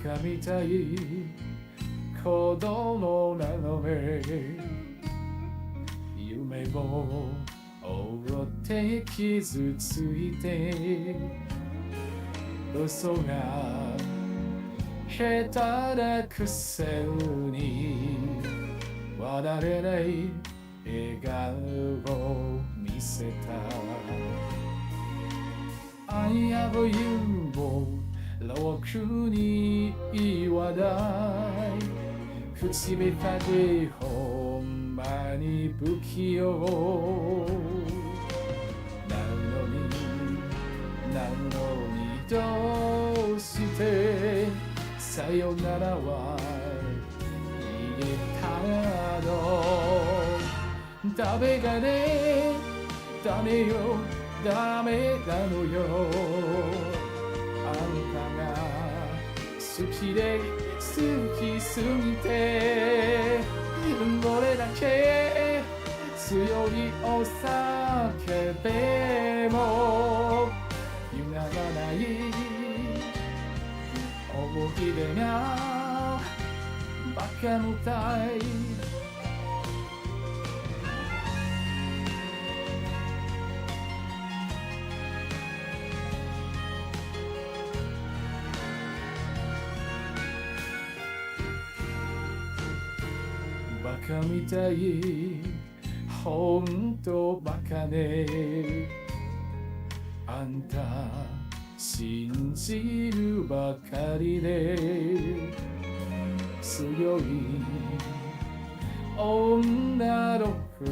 カみたい子供なのね夢を追って傷ついて嘘が下手なくせに笑えない笑顔を見せた I have you をろくに言わない口下手でほんまに不器用なのにどうしてさよならは言えたのダメがねダメよダメなのよあんたが好きで好きすぎてどれだけ強いお酒でも歪まない思い出がバカみたいバカみたいほんとバカねあんた信じるばかりで強い女のふ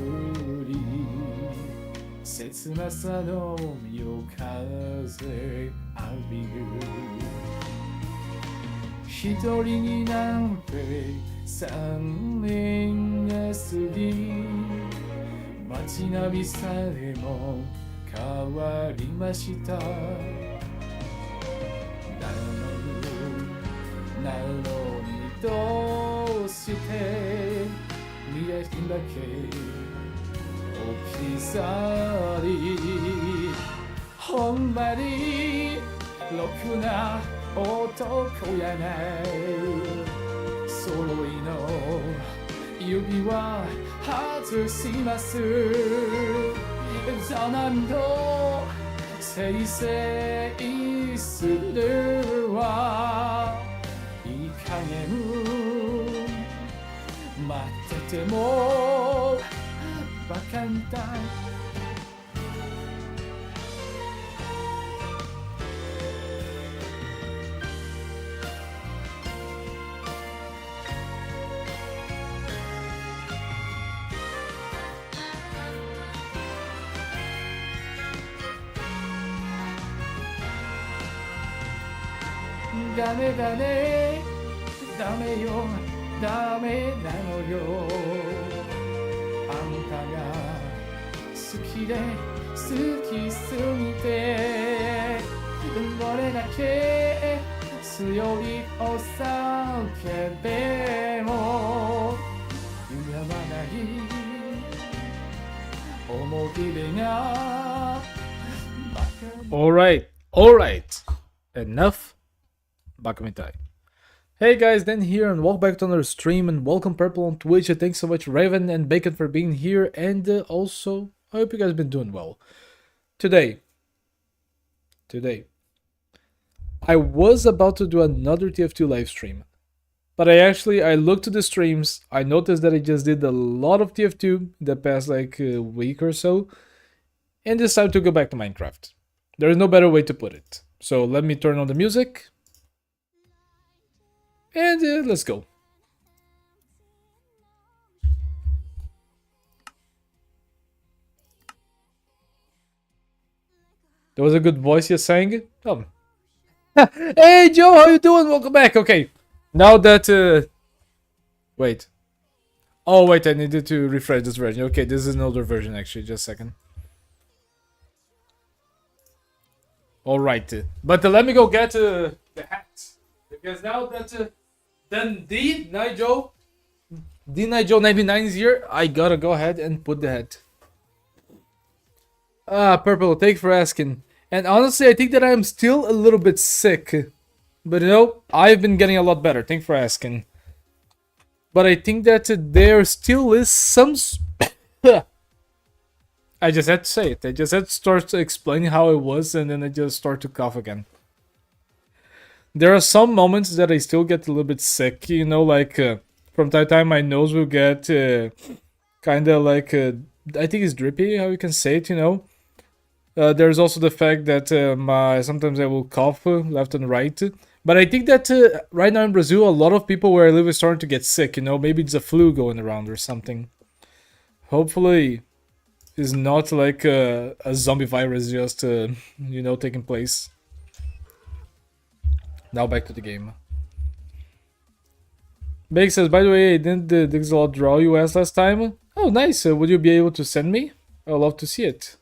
り切なさの夜風浴びる一人になんて3年が過ぎ街並みさえも変わりましたなのにどうして見えるだけ置き去りほんまにろくな男やない揃いの指輪外しますざなんとせいせいするわいい加減待っててもバカみたいダメだねダメよダメなのよあんたが好きで好きすぎてどれだけ強いお酒でも歪まない思い出が Alright, enough Bakamitai. Hey guys, Dan here and welcome back to another stream and welcome Purple on Twitch and thanks so much Raven and Bacon for being here and also I hope you guys been doing well. Today I was about to do another TF2 live stream, but I looked to the streams, I noticed that I just did a lot of TF2 in the past week or so and decided to go back to Minecraft. There is no better way to put it. So let me turn on the music. And let's go. That was a good voice you sang. Oh. Hey Joe, how you doing? Welcome back. Okay, now that wait. Oh wait, I needed to refresh this version. Okay, this is an older version actually. Just a second. All right, but let me go get the hat because now that then D Nigel 99 is here, I gotta go ahead and put the hat. Purple, thanks for asking. And honestly, I think that I am still a little bit sick. But you know, I've been getting a lot better. Thanks for asking. But I think that there still is some. I just had to say it. I just had to start explaining how it was, and then I just start to cough again. There are some moments that I still get a little bit sick, you know, like from time to time my nose will get kind of like, I think it's drippy, how you can say it, you know. There's also the fact that sometimes I will cough left and right. But I think that right now in Brazil, a lot of people where I live is starting to get sick, you know. Maybe it's a flu going around or something. Hopefully, it's not like a zombie virus just, you know, taking place. Now back to the game. Bake says, by the way, didn't the Dixalot draw you asked last time? Oh, nice. Would you be able to send me? I'd love to see it.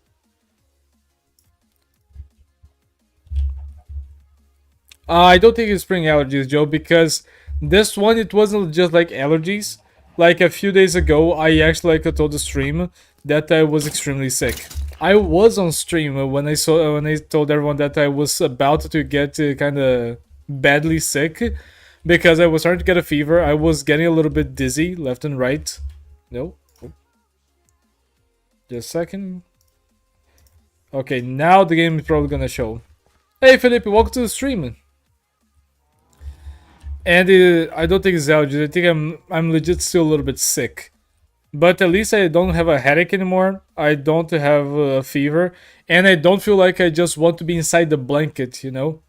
I don't think it's spring allergies, Joe, because this one, it wasn't just like allergies. Like a few days ago, I actually like told the stream that I was extremely sick. I was on stream when I told everyone that I was about to get kind of badly sick because I was starting to get a fever. I was getting a little bit dizzy left and right. No. Just a second. Okay, now the game is probably gonna show. Hey, Felipe, welcome to the stream. And I don't think it's allergies. I think I'm legit still a little bit sick. But at least I don't have a headache anymore. I don't have a fever. And I don't feel like I just want to be inside the blanket, you know?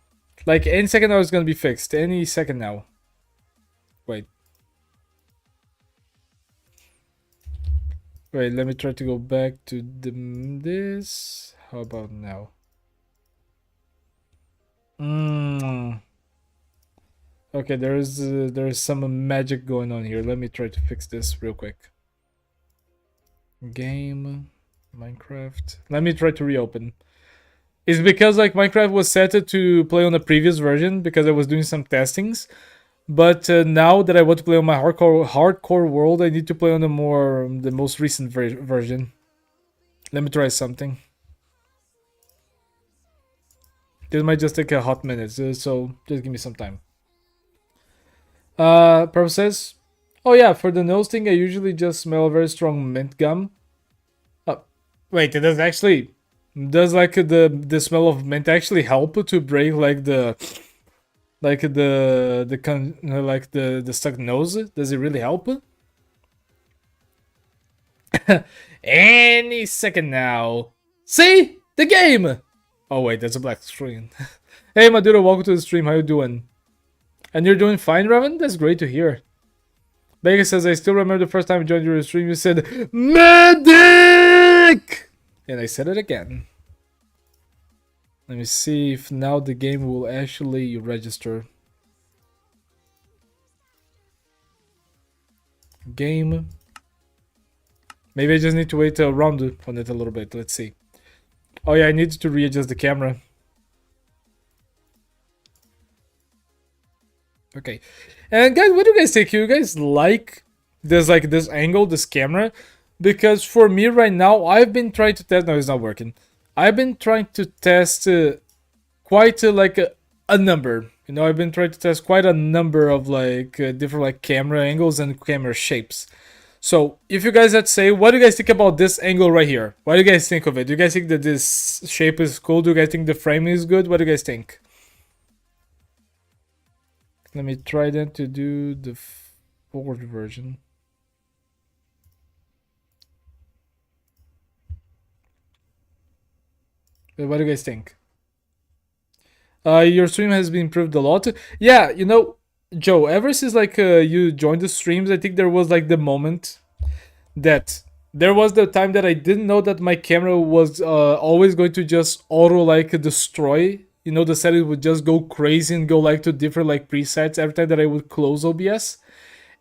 Like any second now it's gonna be fixed. Any second now. Wait. Wait, let me try to go back to this. How about now? Okay, there's some magic going on here. Let me try to fix this real quick. Game, Minecraft. Let me try to reopen. It's because like Minecraft was set to play on the previous version because I was doing some testings. But now that I want to play on my hardcore world, I need to play on the most recent version. Let me try something. This might just take a hot minute, so just give me some time. Purple says, oh yeah, for the nose thing, I usually just smell a very strong mint gum. Oh, wait, it does actually... Does like the smell of mint actually help to break like the stuck nose? Does it really help? Any second now. See? The game! Oh wait, that's a black screen. Hey Maduro, welcome to the stream. How you doing? And you're doing fine, Raven? That's great to hear. Vega says, I still remember the first time I joined your stream, you said, MEDIC! And I said it again. Let me see if now the game will actually register. Game. Maybe I just need to wait around on it a little bit. Let's see. Oh yeah, I need to readjust the camera. Okay. And guys, what do you guys think? You guys like this angle, this camera? Because for me right now, I've been trying to test. No, it's not working. I've been trying to test quite like a number. You know, I've been trying to test quite a number of like different like camera angles and camera shapes. So if you guys had to say, what do you guys think about this angle right here? What do you guys think of it? Do you guys think that this shape is cool? Do you guys think the frame is good? What do you guys think? Let me try then to do the forward version. What do you guys think? Your stream has been improved a lot. Yeah, you know, Joe, ever since like you joined the streams, I think there was like the moment that there was the time that I didn't know that my camera was always going to just auto like destroy. You know, the settings would just go crazy and go like to different like presets every time that I would close OBS.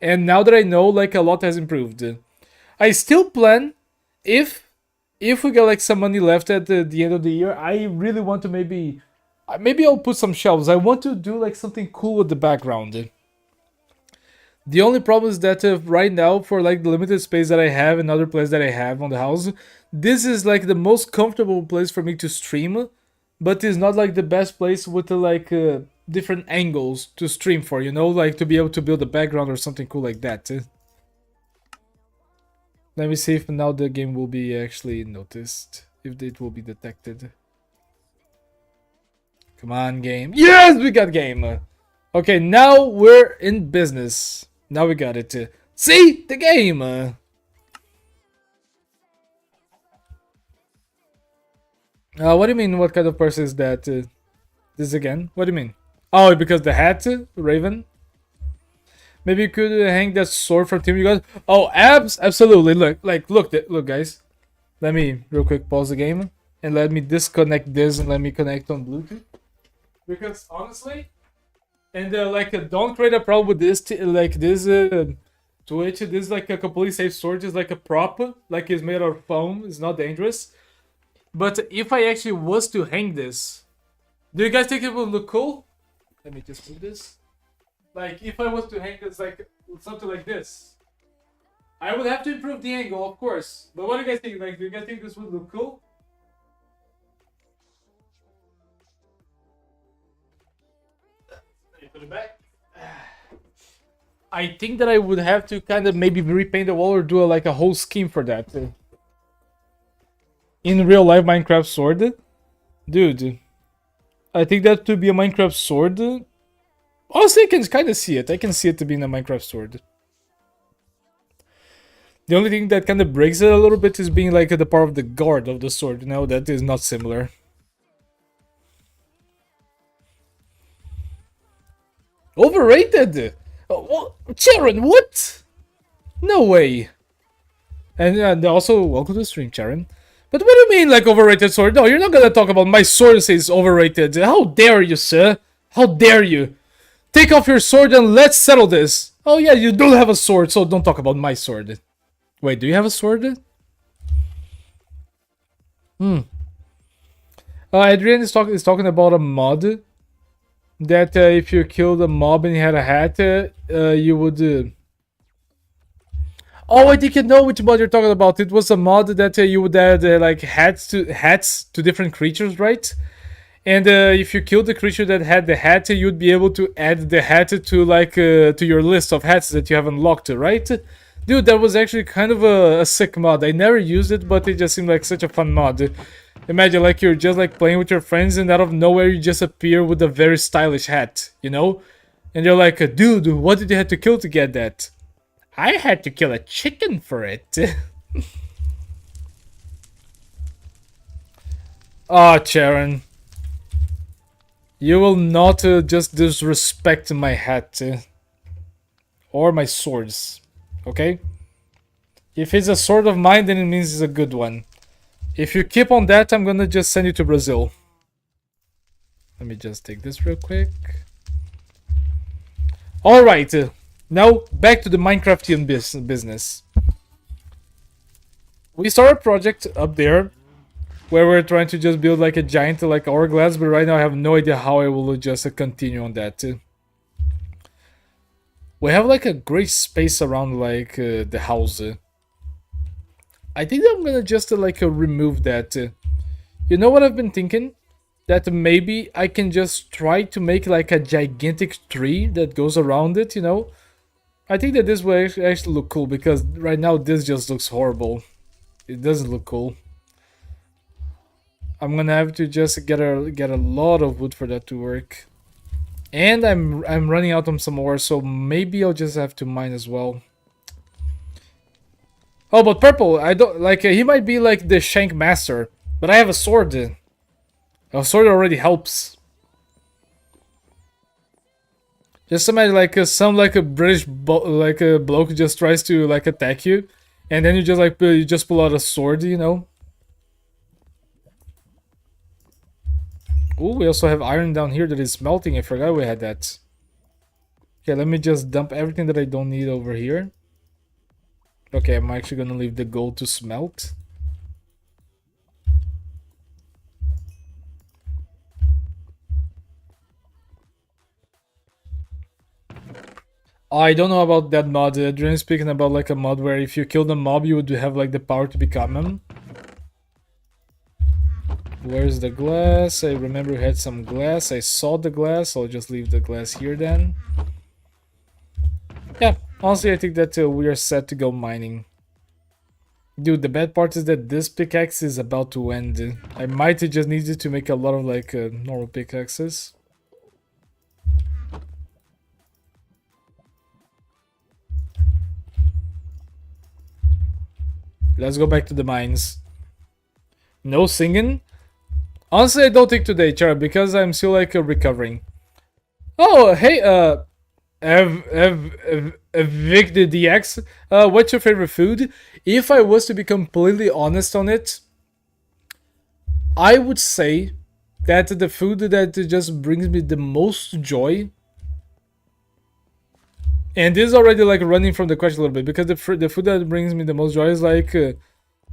And now that I know, like a lot has improved. I still plan if we get like some money left at the end of the year, I really want to maybe I'll put some shelves. I want to do like something cool with the background. The only problem is that right now, for like the limited space that I have and other place that I have on the house, this is like the most comfortable place for me to stream, but it's not like the best place with like different angles to stream for, you know, like to be able to build a background or something cool like that. Let me see if now the game will be actually noticed, if it will be detected. Come on, game. Yes, we got game. Okay, now we're in business. Now we got it. See the game. What do you mean? What kind of person is that? This again? What do you mean? Oh, because the hat, Raven. Maybe you could hang that sword from Team you guys. Oh, absolutely. Look, guys. Let me real quick pause the game and let me disconnect this and let me connect on Bluetooth. Because honestly, and don't create a problem with this. Twitch. This is like a completely safe sword. It's like a prop. Like it's made out of foam. It's not dangerous. But if I actually was to hang this, do you guys think it would look cool? Let me just move this. Like, if I was to hang this, like, something like this, I would have to improve the angle, of course. But what do you guys think? Like, do you guys think this would look cool? Let me put it back. I think that I would have to kind of maybe repaint the wall or do like a whole scheme for that. In real life Minecraft sword. Dude, I think that to be a Minecraft sword. Honestly, I can kind of see it. I can see it to being a Minecraft sword. The only thing that kind of breaks it a little bit is being like the part of the guard of the sword. You know, that is not similar. Overrated? Oh, Charon, what? No way. And also, welcome to the stream, Charon. But what do you mean, like, overrated sword? No, you're not gonna talk about my sword says overrated. How dare you, sir? How dare you? Take off your sword and let's settle this. Oh yeah, you don't have a sword, so don't talk about my sword. Wait, do you have a sword? Adrian is talking about a mod that if you killed a mob and he had a hat, you would. Oh, I think you know which mod you're talking about. It was a mod that you would add like hats to different creatures, right? And if you killed the creature that had the hat, you'd be able to add the hat to like to your list of hats that you have unlocked, right? Dude, that was actually kind of a sick mod. I never used it, but it just seemed like such a fun mod. Imagine like you're just like playing with your friends and out of nowhere you just appear with a very stylish hat, you know? And you're like, dude, what did you have to kill to get that? I had to kill a chicken for it. Ah, Charon. You will not just disrespect my hat. Or my swords. Okay? If it's a sword of mine, then it means it's a good one. If you keep on that, I'm gonna just send you to Brazil. Let me just take this real quick. Alright. Now, back to the Minecraftian business. We started a project up there where we're trying to just build like a giant like hourglass, but right now I have no idea how I will just continue on that. We have like a great space around like the house. I think I'm gonna just like remove that. You know what I've been thinking? That maybe I can just try to make like a gigantic tree that goes around it, you know? I think that this will actually look cool because right now this just looks horrible. It doesn't look cool. I'm gonna have to just get a lot of wood for that to work. And I'm running out of some ore, so maybe I'll just have to mine as well. Oh, but purple, I don't like he might be like the Shank Master, but I have a sword. A sword already helps. Just imagine like some like a British bloke just tries to like attack you, and then you just pull out a sword, you know. Oh, we also have iron down here that is smelting. I forgot we had that. Okay, let me just dump everything that I don't need over here. Okay, I'm actually gonna leave the gold to smelt. I don't know about that mod. Adrian speaking about like a mod where if you kill the mob, you would have like the power to become him. Where's the glass? I remember we had some glass. I saw the glass. I'll just leave the glass here then. Yeah, honestly, I think that we are set to go mining. Dude, the bad part is that this pickaxe is about to end. I might just need to make a lot of like normal pickaxes. Let's go back to the mines. No singing? Honestly, I don't think today, Char, because I'm still like recovering. Oh, hey, Vic the DX, what's your favorite food? If I was to be completely honest on it, I would say that the food that just brings me the most joy, and this is already like running from the question a little bit, because the food that brings me the most joy is like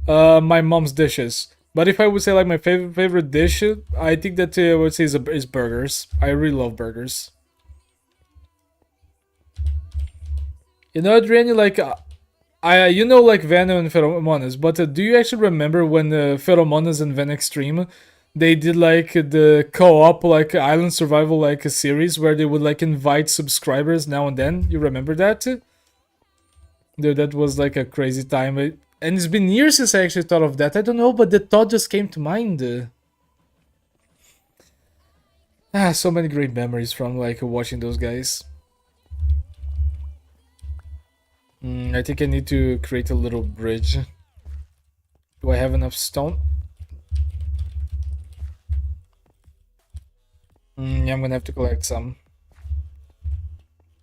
my mom's dishes. But if I would say like my favorite dish, I think that I would say is burgers. I really love burgers. You know, Adrian, like you know like Venom and Pheromonas, but do you actually remember when Pheromonas and Ven Extreme they did like the co-op like island survival like a series where they would like invite subscribers now and then? You remember that? Dude, that was like a crazy time. And it's been years since I actually thought of that. I don't know, but the thought just came to mind. So many great memories from like watching those guys. I think I need to create a little bridge. Do I have enough stone? Yeah, I'm gonna have to collect some.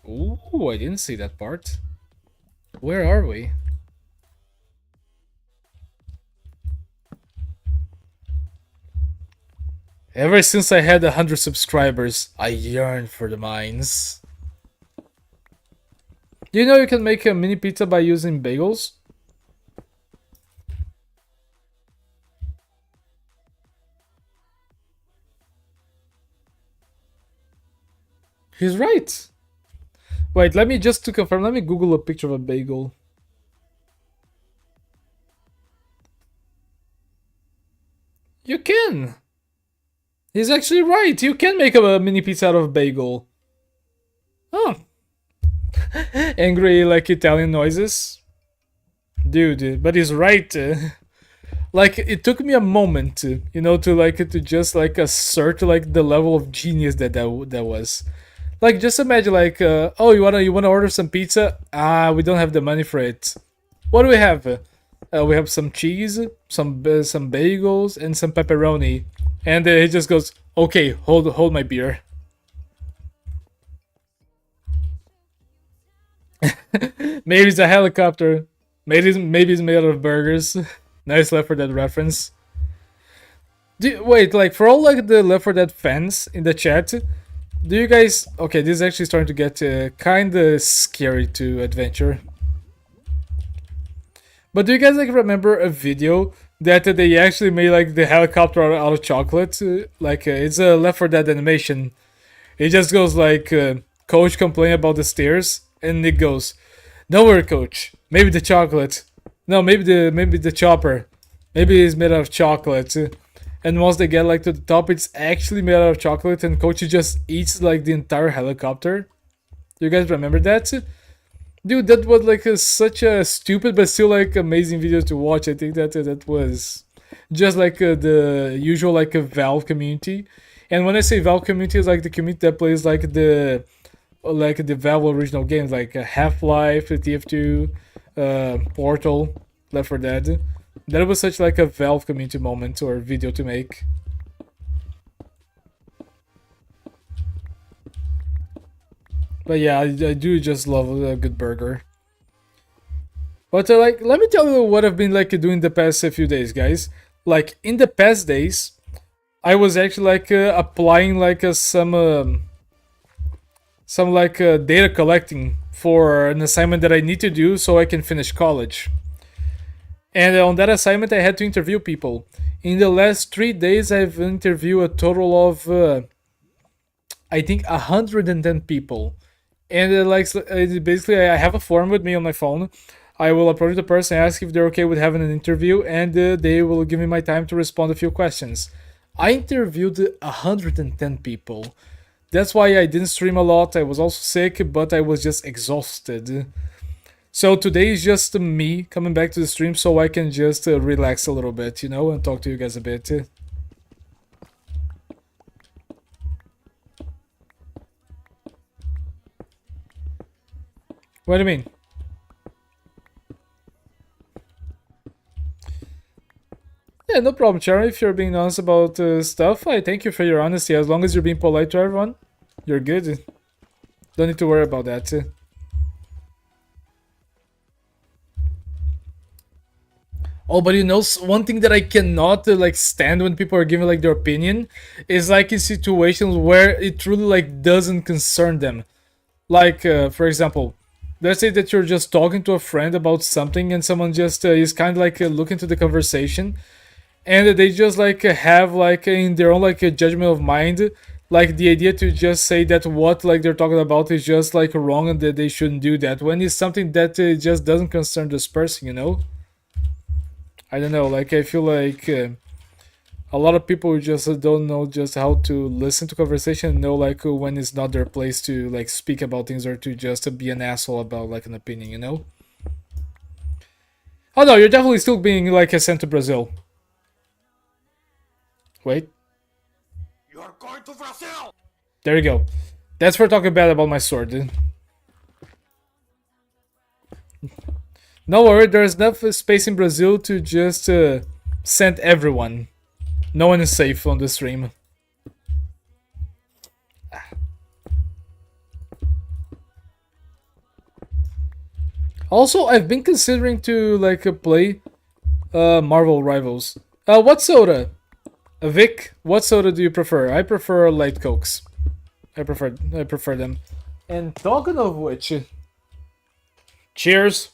Ooh, I didn't see that part. Where are we? Ever since I had 100 subscribers, I yearn for the mines. Do you know you can make a mini pizza by using bagels? He's right. Wait, let me just to confirm, let me Google a picture of a bagel. You can. He's actually right. You can make a mini pizza out of bagel. Oh. Angry like Italian noises. Dude, but he's right. Like it took me a moment to, to just like assert like the level of genius that was. Like just imagine like oh you wanna order some pizza? We don't have the money for it. What do we have? We have some cheese, some bagels, and some pepperoni. And he just goes, okay, hold my beer. Maybe it's a helicopter. Maybe it's made out of burgers. Nice Left 4 Dead reference. Wait, like for all like the Left 4 Dead fans in the chat, do you guys? Okay, this is actually starting to get kind of scary to adventure. But do you guys like remember a video that they actually made like the helicopter out of chocolate? It's a Left 4 Dead animation. It just goes like Coach complaining about the stairs, and Nick goes, "Don't worry, Coach. Maybe the chocolate. No, maybe the chopper. Maybe it's made out of chocolate." And once they get like to the top, it's actually made out of chocolate, and Coach just eats like the entire helicopter. Do you guys remember that? Dude, that was like such a stupid but still like amazing video to watch. I think that was just like the usual like a Valve community. And when I say Valve community, it's like the community that plays like the Valve original games like Half-Life, TF2, Portal, Left 4 Dead. That was such like a Valve community moment or video to make. But yeah, I do just love a good burger. But like, let me tell you what I've been like doing the past few days, guys. Like in the past days, I was actually like applying like some data collecting for an assignment that I need to do so I can finish college. And on that assignment, I had to interview people. In the last 3 days, I've interviewed a total of I think 110 people. And basically, I have a form with me on my phone. I will approach the person, ask if they're okay with having an interview, and they will give me my time to respond a few questions. I interviewed 110 people. That's why I didn't stream a lot. I was also sick, but I was just exhausted. So today is just me coming back to the stream so I can just relax a little bit, you know, and talk to you guys a bit. What do you mean? Yeah, no problem, Sharon. If you're being honest about stuff, I thank you for your honesty. As long as you're being polite to everyone, you're good. Don't need to worry about that. Oh, but you know, one thing that I cannot like stand when people are giving like their opinion is like in situations where it truly like doesn't concern them. Like, for example, let's say that you're just talking to a friend about something and someone just is kind of like looking to the conversation and they just like have like in their own like a judgment of mind like the idea to just say that what like they're talking about is just like wrong and that they shouldn't do that when it's something that just doesn't concern this person, you know. I don't know, like I feel like a lot of people just don't know just how to listen to conversation and know like when it's not their place to like speak about things or to just be an asshole about like an opinion, you know. Oh no, you're definitely still being like sent to Brazil. Wait. You're going to Brazil! There you go. That's for talking bad about my sword, dude. No worry, there's enough space in Brazil to just send everyone. No one is safe on the stream. Also, I've been considering to like play Marvel Rivals. What soda? Vic, what soda do you prefer? I prefer light cokes. I prefer them. And talking of which, cheers.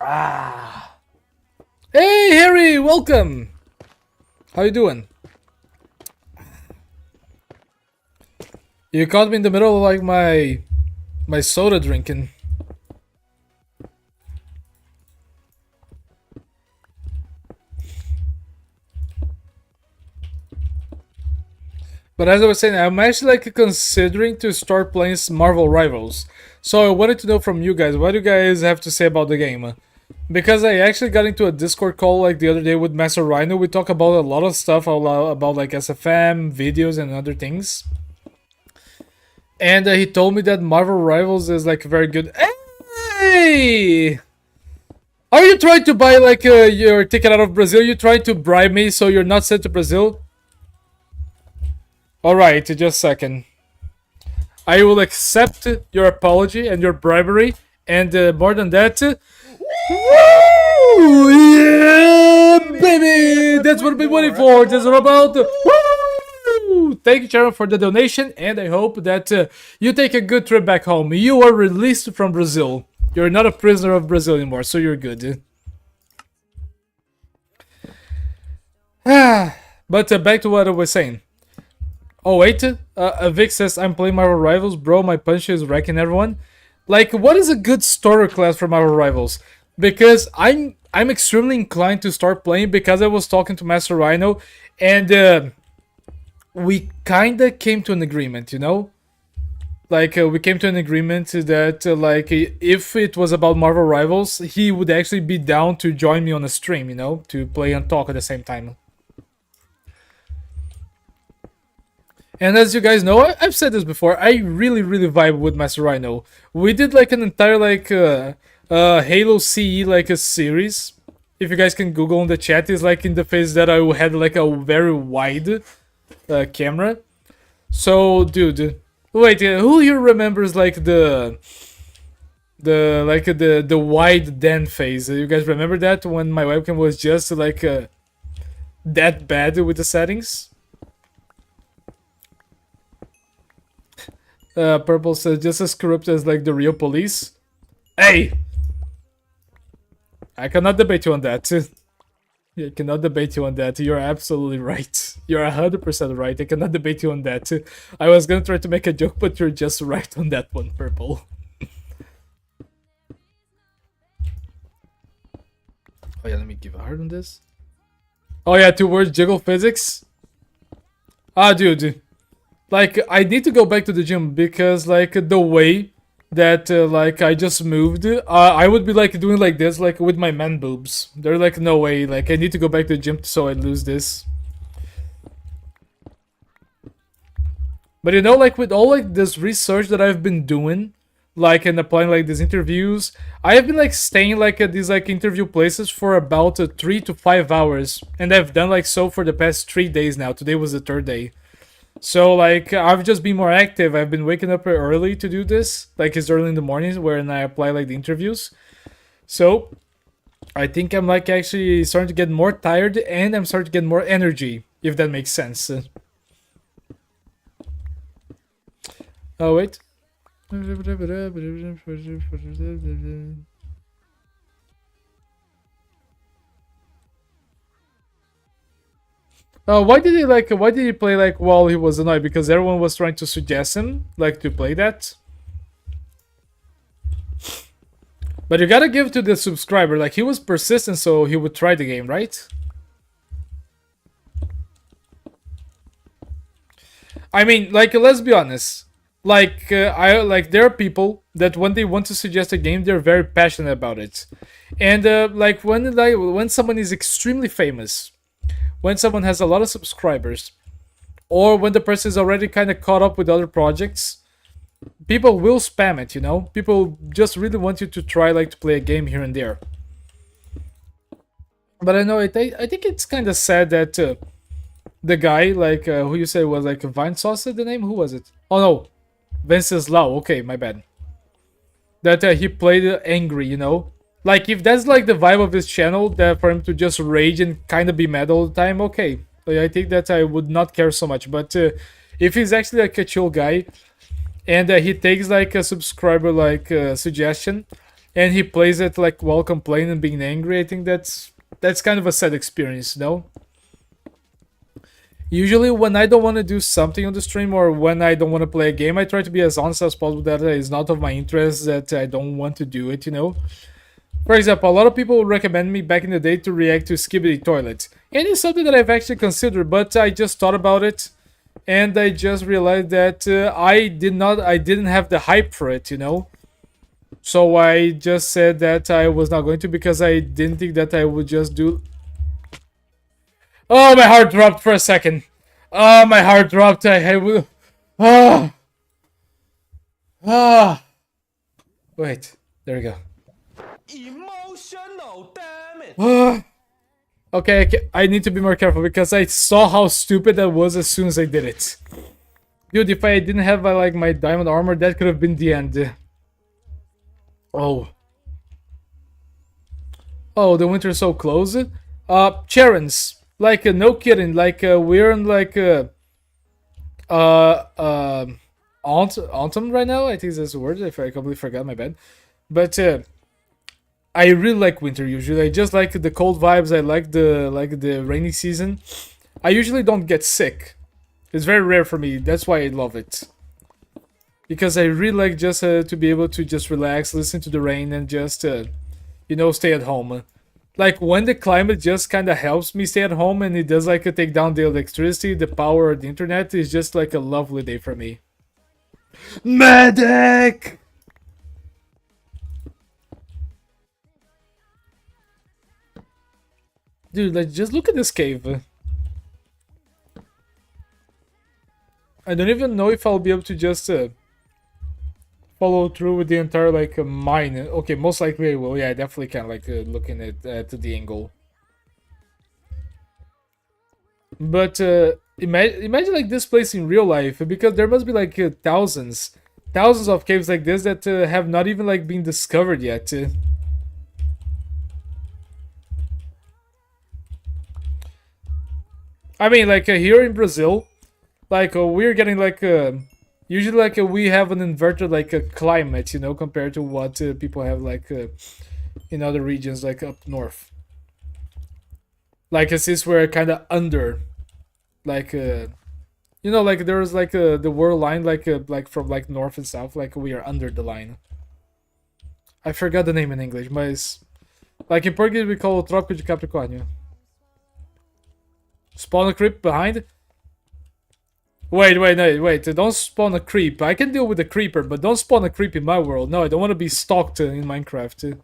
Ah. Hey Harry, welcome. How you doing? You caught me in the middle of like my soda drinking. But as I was saying, I'm actually like considering to start playing Marvel Rivals. So I wanted to know from you guys, what do you guys have to say about the game? Because I actually got into a Discord call like the other day with Master Rhino. We talk about a lot of stuff about like SFM, videos, and other things. And he told me that Marvel Rivals is like very good. Hey! Are you trying to buy like your ticket out of Brazil? You trying to bribe me so you're not sent to Brazil? Alright, just a second. I will accept your apology and your bribery, and more than that, woo! Yeah, baby! That's what I've been waiting for. That's what about. Woo! Thank you, Sharon, for the donation, and I hope that you take a good trip back home. You are released from Brazil. You're not a prisoner of Brazil anymore, so you're good. But back to what I was saying. Oh wait, Vic says I'm playing Marvel Rivals, bro. My punch is wrecking everyone. Like, what is a good starter class for Marvel Rivals? Because I'm extremely inclined to start playing because I was talking to Master Rhino, and we kinda came to an agreement, you know. Like we came to an agreement that like if it was about Marvel Rivals, he would actually be down to join me on a stream, you know, to play and talk at the same time. And as you guys know, I've said this before, I really vibe with Master Rhino. We did like an entire like Halo CE like a series. If you guys can Google in the chat, is like in the phase that I had like a very wide camera. So, dude, wait, who here remembers like the wide den phase? You guys remember that when my webcam was just like that bad with the settings? Purple says just as corrupt as like the real police. Hey! I cannot debate you on that. I cannot debate you on that. You're absolutely right. You're 100% right. I cannot debate you on that. I was gonna try to make a joke, but you're just right on that one, Purple. Oh yeah, let me give a heart on this. Oh yeah, 2 words, juggle physics. Ah, dude. Like, I need to go back to the gym because, like, the way that, like, I just moved, I would be, like, doing like this, like, with my man boobs. They're like, no way. Like, I need to go back to the gym so I lose this. But you know, like, with all, like, this research that I've been doing, like, and applying, like, these interviews, I have been, like, staying, like, at these, like, interview places for about 3 to 5 hours. And I've done, like, so for the past 3 days now. Today was the 3rd day. So, like, I've just been more active. I've been waking up early to do this. Like, it's early in the mornings when I apply, like, the interviews. So, I think I'm, like, actually starting to get more tired and I'm starting to get more energy, if that makes sense. Oh, wait. Why did he like? Why did he play like while he was annoyed? Because everyone was trying to suggest him like to play that. But you gotta give to the subscriber. Like he was persistent, so he would try the game, right? I mean, like let's be honest. Like I like there are people that when they want to suggest a game, they're very passionate about it, and like when someone is extremely famous, when someone has a lot of subscribers, or when the person is already kind of caught up with other projects, people will spam it, you know? People just really want you to try like to play a game here and there. But I know I think it's kind of sad that the guy like who you said was like Vine Sauce, the name, who was it? Oh no, Venceslau. Okay, my bad. That he played angry, you know? Like if that's like the vibe of his channel, that for him to just rage and kind of be mad all the time, okay. Like, I think that I would not care so much. But if he's actually like a chill guy, and he takes like a subscriber like suggestion, and he plays it like while complaining and being angry, I think that's kind of a sad experience, no? Usually when I don't want to do something on the stream or when I don't want to play a game, I try to be as honest as possible that it's not of my interest, that I don't want to do it, you know? For example, a lot of people recommend me back in the day to react to Skibidi Toilet. And it's something that I've actually considered, but I just thought about it and I just realized that I didn't have the hype for it, you know? So I just said that I was not going to because I didn't think that I would just do... Oh, my heart dropped for a second. Oh, my heart dropped. I will... Ah. Ah. Wait, there we go. Emotional damage. Okay, I need to be more careful because I saw how stupid that was as soon as I did it. Dude, if I didn't have like my diamond armor, that could have been the end. Oh. Oh, the winter's so close. Charons. Like, no kidding. Like, we're in like autumn right now. I think that's the word. If I completely forgot, my bad. But I really like winter usually. I just like the cold vibes. I like the rainy season. I usually don't get sick. It's very rare for me. That's why I love it. Because I really like just to be able to just relax, listen to the rain, and just you know, stay at home. Like when the climate just kind of helps me stay at home, and it does like take down the electricity, the power, the internet, is just like a lovely day for me. Medic. Dude, like, just look at this cave. I don't even know if I'll be able to just follow through with the entire, like, mine. Okay, most likely I will. Yeah, I definitely can, like, looking at the angle. But imagine, like, this place in real life, because there must be, like, thousands of caves like this that have not even, like, been discovered yet. I mean, like here in Brazil, like we're getting like usually like we have an inverted like a climate, you know, compared to what people have like in other regions like up north. Like since we're kind of under, like you know, like there's like the world line like from like north and south, like we are under the line. I forgot the name in English, but Like in Portuguese, we call it Tropico de Capricórnio. Spawn a creep behind? Wait. Don't spawn a creep. I can deal with a creeper, but don't spawn a creep in my world. No, I don't want to be stalked in Minecraft.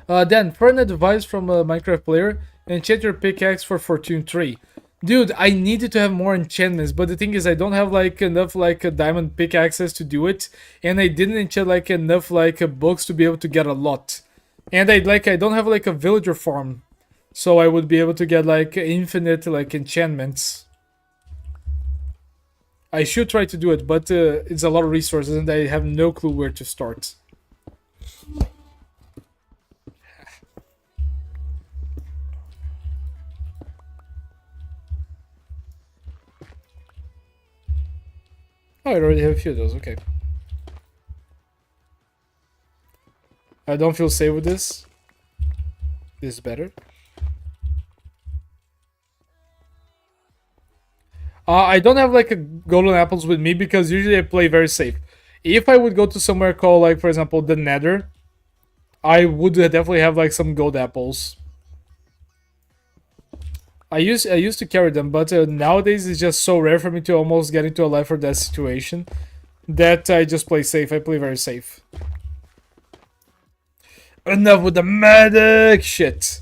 Dan, for an advice from a Minecraft player, enchant your pickaxe for Fortune 3. Dude, I needed to have more enchantments, but the thing is I don't have like enough like diamond pickaxes to do it, and I didn't enchant like enough like books to be able to get a lot. And I don't have like a villager farm, so I would be able to get like infinite like enchantments. I should try to do it, but it's a lot of resources and I have no clue where to start. Oh, I already have a few of those, okay. I don't feel safe with this. This is better. I don't have like a golden apples with me because usually I play very safe. If I would go to somewhere called like, for example, the Nether, I would definitely have like some gold apples. I used to carry them, but nowadays it's just so rare for me to almost get into a life or death situation that I just play safe. I play very safe. Enough with the medic shit.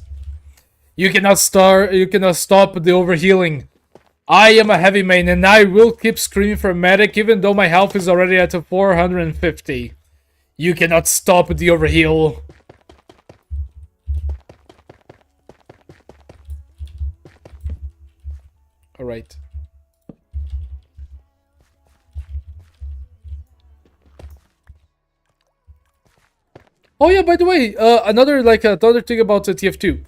You cannot stop the overhealing. I am a heavy main and I will keep screaming for medic even though my health is already at 450. You cannot stop the overheal. Alright. Oh yeah, by the way, another thing about the TF2.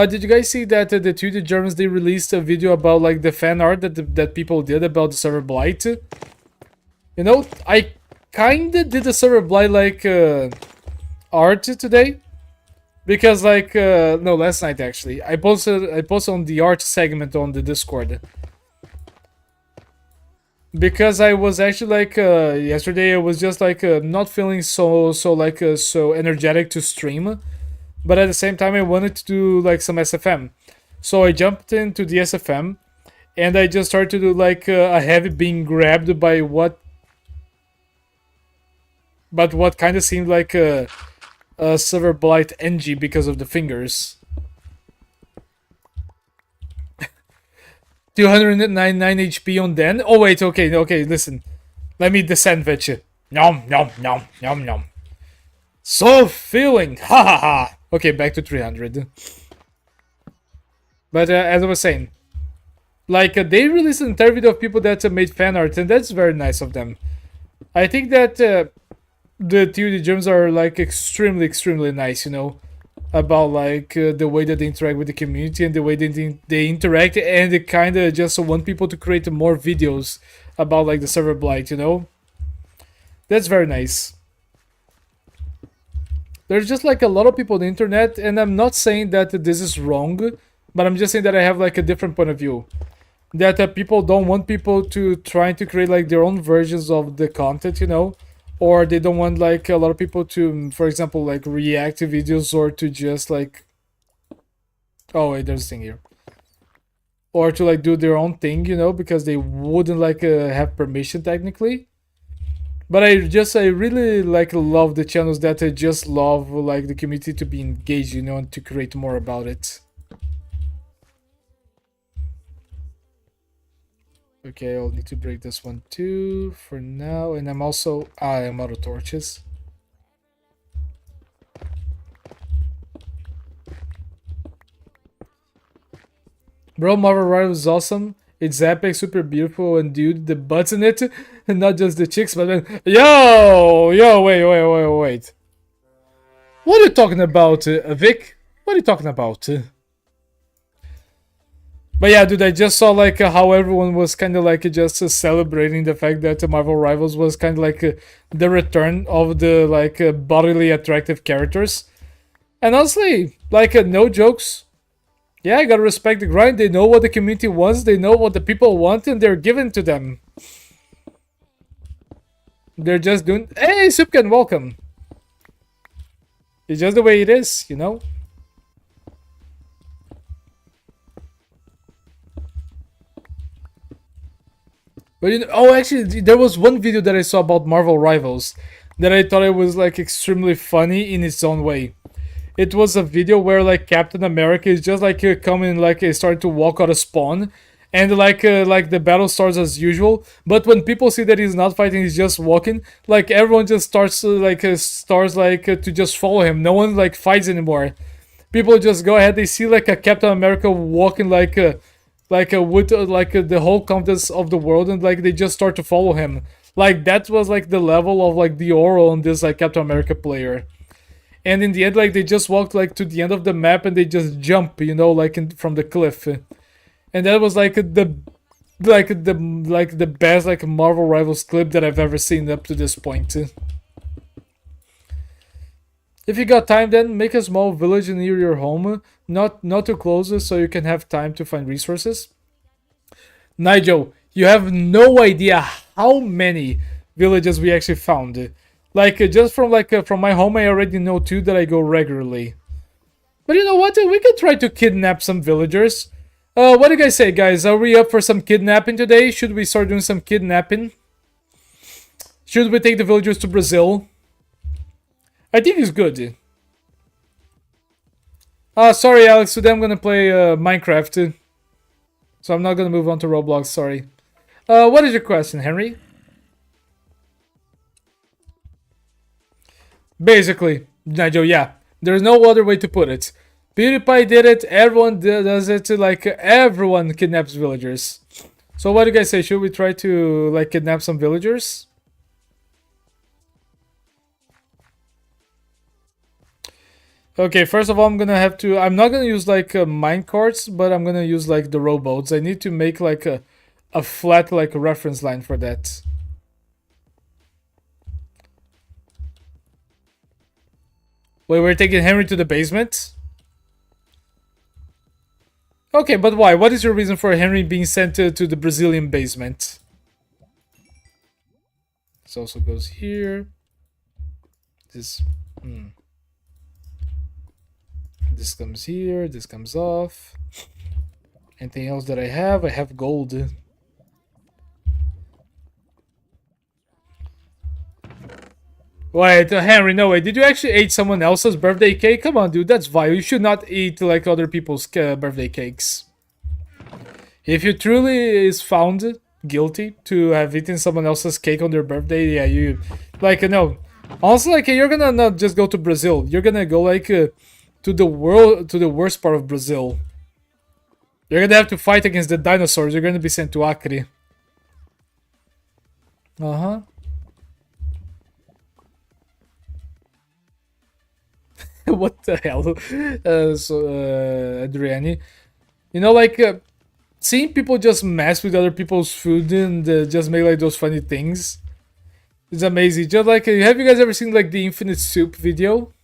Did you guys see that the 2D Germans, they released a video about like the fan art that people did about the server blight? You know, I kinda did the server blight like art today. Because like no, last night actually. I posted on the art segment on the Discord. Because I was actually like yesterday I was just like not feeling so energetic to stream, but at the same time I wanted to do like some SFM. So I jumped into the SFM and I just started to do like a heavy being grabbed by what kind of seemed like a Silver Blight NG because of the fingers. 299 HP on Den. Oh wait, okay, listen. Let me descend you. Nom nom nom nom nom. So feeling, ha ha ha. Okay, back to 300. But as I was saying, like they released an entire video of people that made fan art, and that's very nice of them. I think that the 2D Germs are like extremely nice, you know, about like the way that they interact with the community and the way they interact, and they kind of just want people to create more videos about like the server blight, you know. That's very nice. There's just like a lot of people on the internet, and I'm not saying that this is wrong, but I'm just saying that I have like a different point of view. That people don't want people to try to create like their own versions of the content, you know, or they don't want like a lot of people to, for example, like react to videos, or to just like, oh wait, there's a thing here, or to like do their own thing, you know, because they wouldn't like have permission technically. But I really like love the channels that I just love like the community to be engaged, you know, and to create more about it. Okay, I'll need to break this one too for now, and I'm also I'm out of torches. Bro, Marvel Rivals is awesome. It's epic, super beautiful, and dude, the butts in it, and not just the chicks, but then wait. What are you talking about, Vic? What are you talking about? But yeah, dude, I just saw like how everyone was kind of like just celebrating the fact that Marvel Rivals was kind of like the return of the like bodily attractive characters. And honestly, like no jokes. Yeah, I gotta respect the grind. They know what the community wants. They know what the people want, and they're giving to them. They're just doing. Hey, Supkin, welcome. It's just the way it is, you know? But oh, actually, there was one video that I saw about Marvel Rivals that I thought it was like extremely funny in its own way. It was a video where like Captain America is just like coming, like starting to walk out of spawn, and like the battle starts as usual. But when people see that he's not fighting, he's just walking. Like everyone just starts to just follow him. No one like fights anymore. People just go ahead. They see like a Captain America walking with the whole confidence of the world, and like they just start to follow him. Like that was like the level of like the aura on this like Captain America player. And in the end, like they just walked like to the end of the map and they just jump, like from the cliff. And that was like the best like Marvel Rivals clip that I've ever seen up to this point. If you got time, then make a small village near your home, not too close, so you can have time to find resources. Nigel, you have no idea how many villages we actually found. Like just from my home, I already know two that I go regularly. But you know what? We could try to kidnap some villagers. What do you guys say, guys? Are we up for some kidnapping today? Should we start doing some kidnapping? Should we take the villagers to Brazil? I think it's good. Sorry, Alex. Today I'm gonna play Minecraft. So I'm not gonna move on to Roblox. Sorry. What is your question, Henry? Basically, Nigel. Yeah, there's no other way to put it. PewDiePie did it. Everyone does it. Like everyone kidnaps villagers. So what do you guys say? Should we try to like kidnap some villagers? Okay, first of all, I'm not gonna use like mine carts, but I'm gonna use like the rowboats. I need to make like a flat like reference line for that. Wait, we're taking Henry to the basement? Okay, but why? What is your reason for Henry being sent to the Brazilian basement? This also goes here. This... This comes here, this comes off. Anything else that I have? I have gold. Wait, Henry, no way. Did you actually eat someone else's birthday cake? Come on, dude, that's vile. You should not eat like other people's birthday cakes. If you truly is found guilty to have eaten someone else's cake on their birthday, yeah, you... Like, no. Also, like, you're gonna not just go to Brazil. You're gonna go, like... to the worst part of Brazil. You're gonna have to fight against the dinosaurs. You're gonna be sent to Acre. Uh-huh. What the hell? Adriani. Like, seeing people just mess with other people's food and just make, like, those funny things. It's amazing. Just like, have you guys ever seen, like, the Infinite Soup video?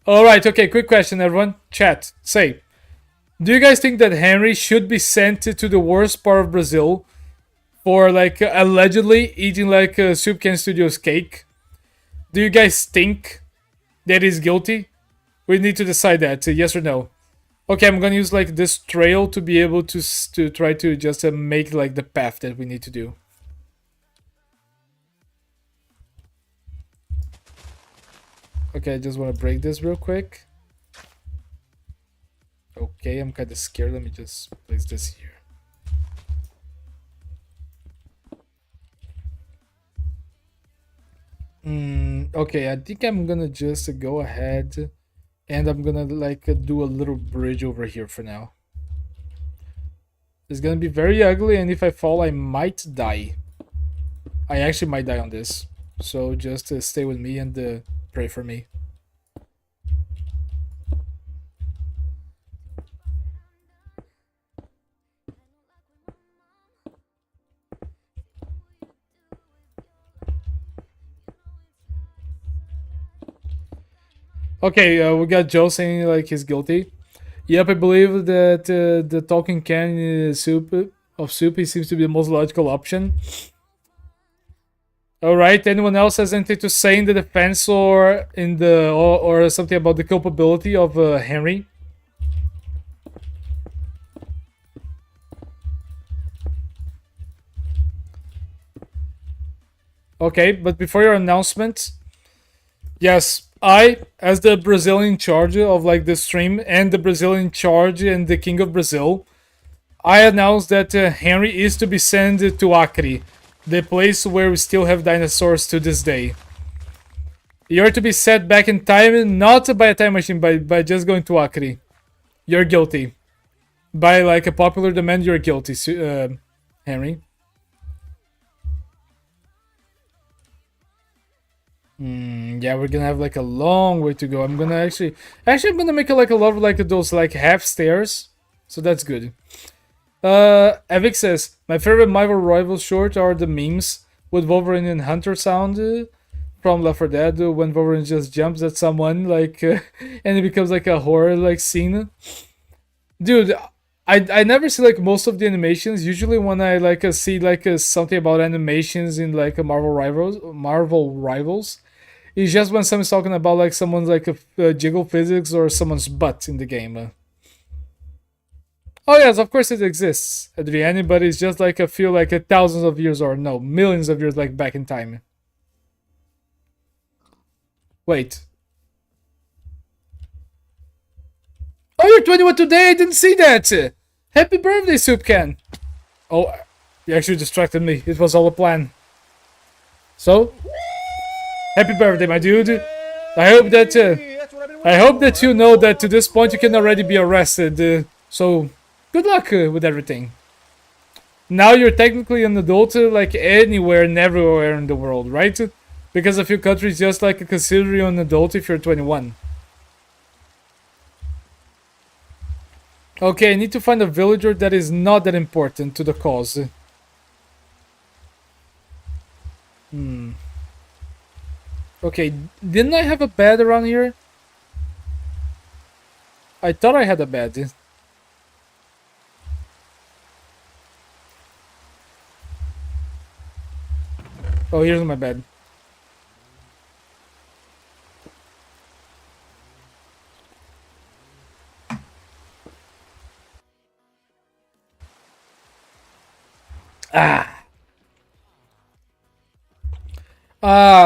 Alright, okay, quick question, everyone. Chat, say, do you guys think that Henry should be sent to the worst part of Brazil for, like, allegedly eating, like, Soup Can Studios cake? Do you guys think that he's guilty? We need to decide that, yes or no. Okay, I'm gonna use, like, this trail to be able to try to just make, like, the path that we need to do. Okay, I just want to break this real quick. Okay, I'm kind of scared. Let me just place this here. Okay, I think I'm gonna just go ahead and I'm gonna like do a little bridge over here for now. It's gonna be very ugly, and if I fall, I might die. I actually might die on this. So just stay with me and pray for me. Okay, we got Joe saying like he's guilty. Yep, I believe that the talking can soup he seems to be the most logical option. All right. Anyone else has anything to say in the defense or in the or something about the culpability of Henry? Okay, but before your announcement, yes, I, as the Brazilian charge of like the stream and the Brazilian charge and the King of Brazil, I announced that Henry is to be sent to Acre, the place where we still have dinosaurs to this day. You're to be set back in time, not by a time machine, by just going to Acre. You're guilty. By like a popular demand, you're guilty, Henry. Yeah, we're gonna have like a long way to go. I'm gonna actually I'm gonna make it like a lot of like those like half stairs, so that's good. Evic says my favorite Marvel Rivals short are the memes with Wolverine and Hunter sound from Left 4 Dead when Wolverine just jumps at someone like and it becomes like a horror like scene. Dude, I never see like most of the animations. Usually when I like see like something about animations in like a Marvel Rivals, it's just when someone's talking about like someone's like a jiggle physics or someone's butt in the game. Oh yes, of course it exists, Adriani, but it's just like a few like thousands of years or no, millions of years like back in time. Wait. Oh, you're 21 today. I didn't see that. Happy birthday, Soup Can. Oh, you actually distracted me. It was all a plan. So, happy birthday, my dude. I hope that you know that to this point you can already be arrested. So, good luck with everything. Now you're technically an adult, like anywhere and everywhere in the world, right? Because a few countries just like consider you an adult if you're 21. Okay, I need to find a villager that is not that important to the cause. Okay, didn't I have a bed around here? I thought I had a bed. Oh, here's my bed.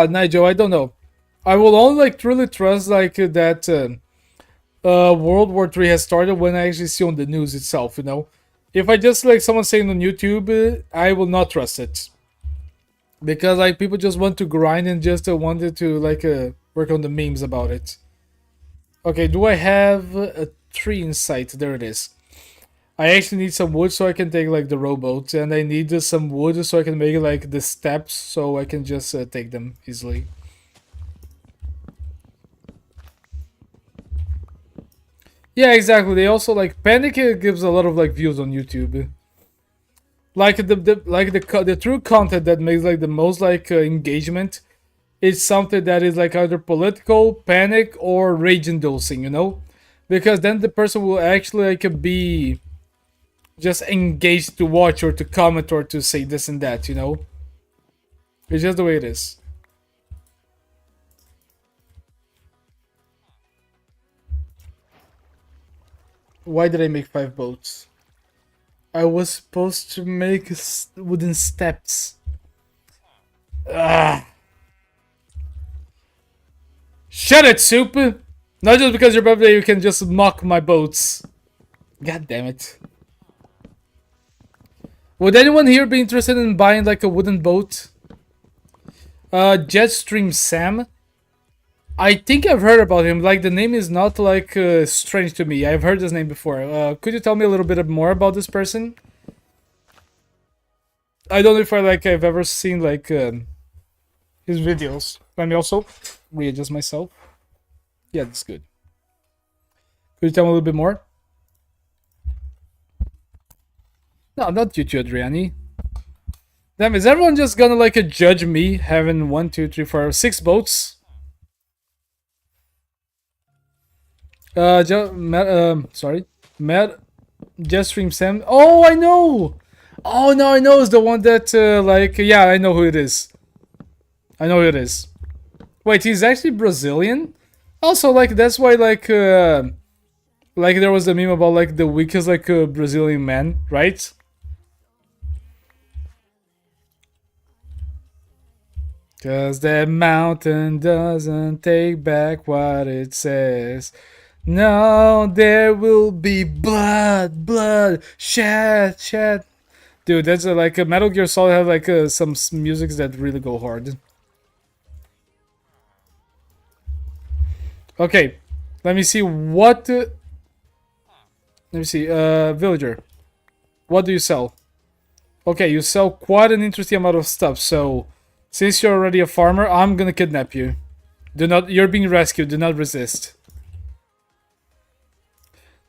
Nigel, I don't know. I will only like truly trust like that World War III has started when I actually see on the news itself, you know? If I just like someone saying on YouTube, I will not trust it. Because like people just want to grind and just wanted to like work on the memes about it. Okay, do I have a tree in sight? There it is. I actually need some wood so I can take like the rowboat, and I need some wood so I can make like the steps so I can just take them easily. Yeah, exactly. They also like Panic gives a lot of like views on YouTube. Like the true content that makes like the most like engagement is something that is like either political, panic, or rage inducing, you know? Because then the person will actually like be just engaged to watch or to comment or to say this and that, you know? It's just the way it is. Why did I make 5 boats? I was supposed to make wooden steps. Ah. Shut it, Soup! Not just because your birthday you can just mock my boats. God damn it. Would anyone here be interested in buying like a wooden boat? Jetstream Sam? I think I've heard about him. Like the name is not like strange to me. I've heard this name before. Could you tell me a little bit more about this person? I don't know if I've ever seen like his videos. Let me also readjust myself. Yeah, that's good. Could you tell me a little bit more? No, not you two, Adriani. Damn, is everyone just gonna like judge me having 1, 2, 3, 4, 6 boats? Sorry. Matt Jetstream Sam. Oh, I know! Oh, no, I know it's the one that, yeah, I know who it is. I know it is. Wait, he's actually Brazilian? Also, like, that's why, like there was a meme about, like, the weakest, like, Brazilian man, right? Cause that mountain doesn't take back what it says. No, there will be blood, blood, shed, shed. Dude, that's like a Metal Gear Solid have like some musics that really go hard. Okay, let me see what. Let me see. Villager, what do you sell? Okay, you sell quite an interesting amount of stuff. So, since you're already a farmer, I'm gonna kidnap you. Do not. You're being rescued. Do not resist.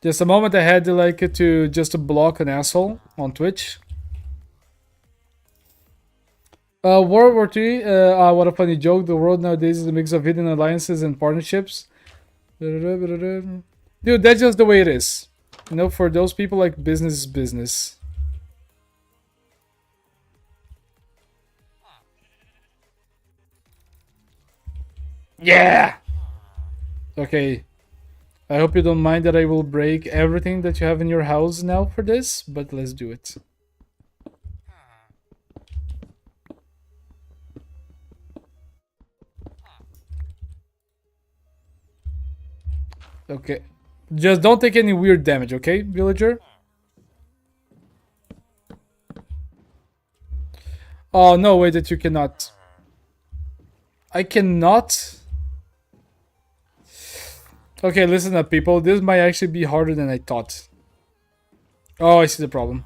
Just a moment. I had like to just block an asshole on Twitch. World War III, what a funny joke. The world nowadays is a mix of hidden alliances and partnerships. Dude, that's just the way it is. You know, for those people, like, business is business. Yeah! Okay. I hope you don't mind that I will break everything that you have in your house now for this, but let's do it. Okay. Just don't take any weird damage, okay, villager? Oh, no way that you cannot. I cannot? Okay, listen up, people. This might actually be harder than I thought. Oh, I see the problem.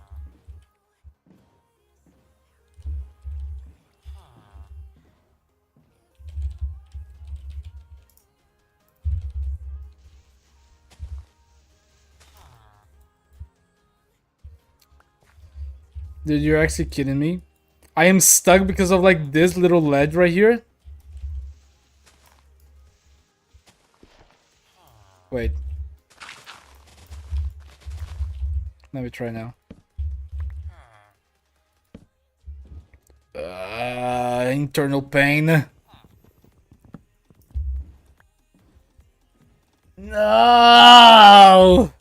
Dude, you're actually kidding me? I am stuck because of like this little ledge right here. Wait. Let me try now. Internal pain. No!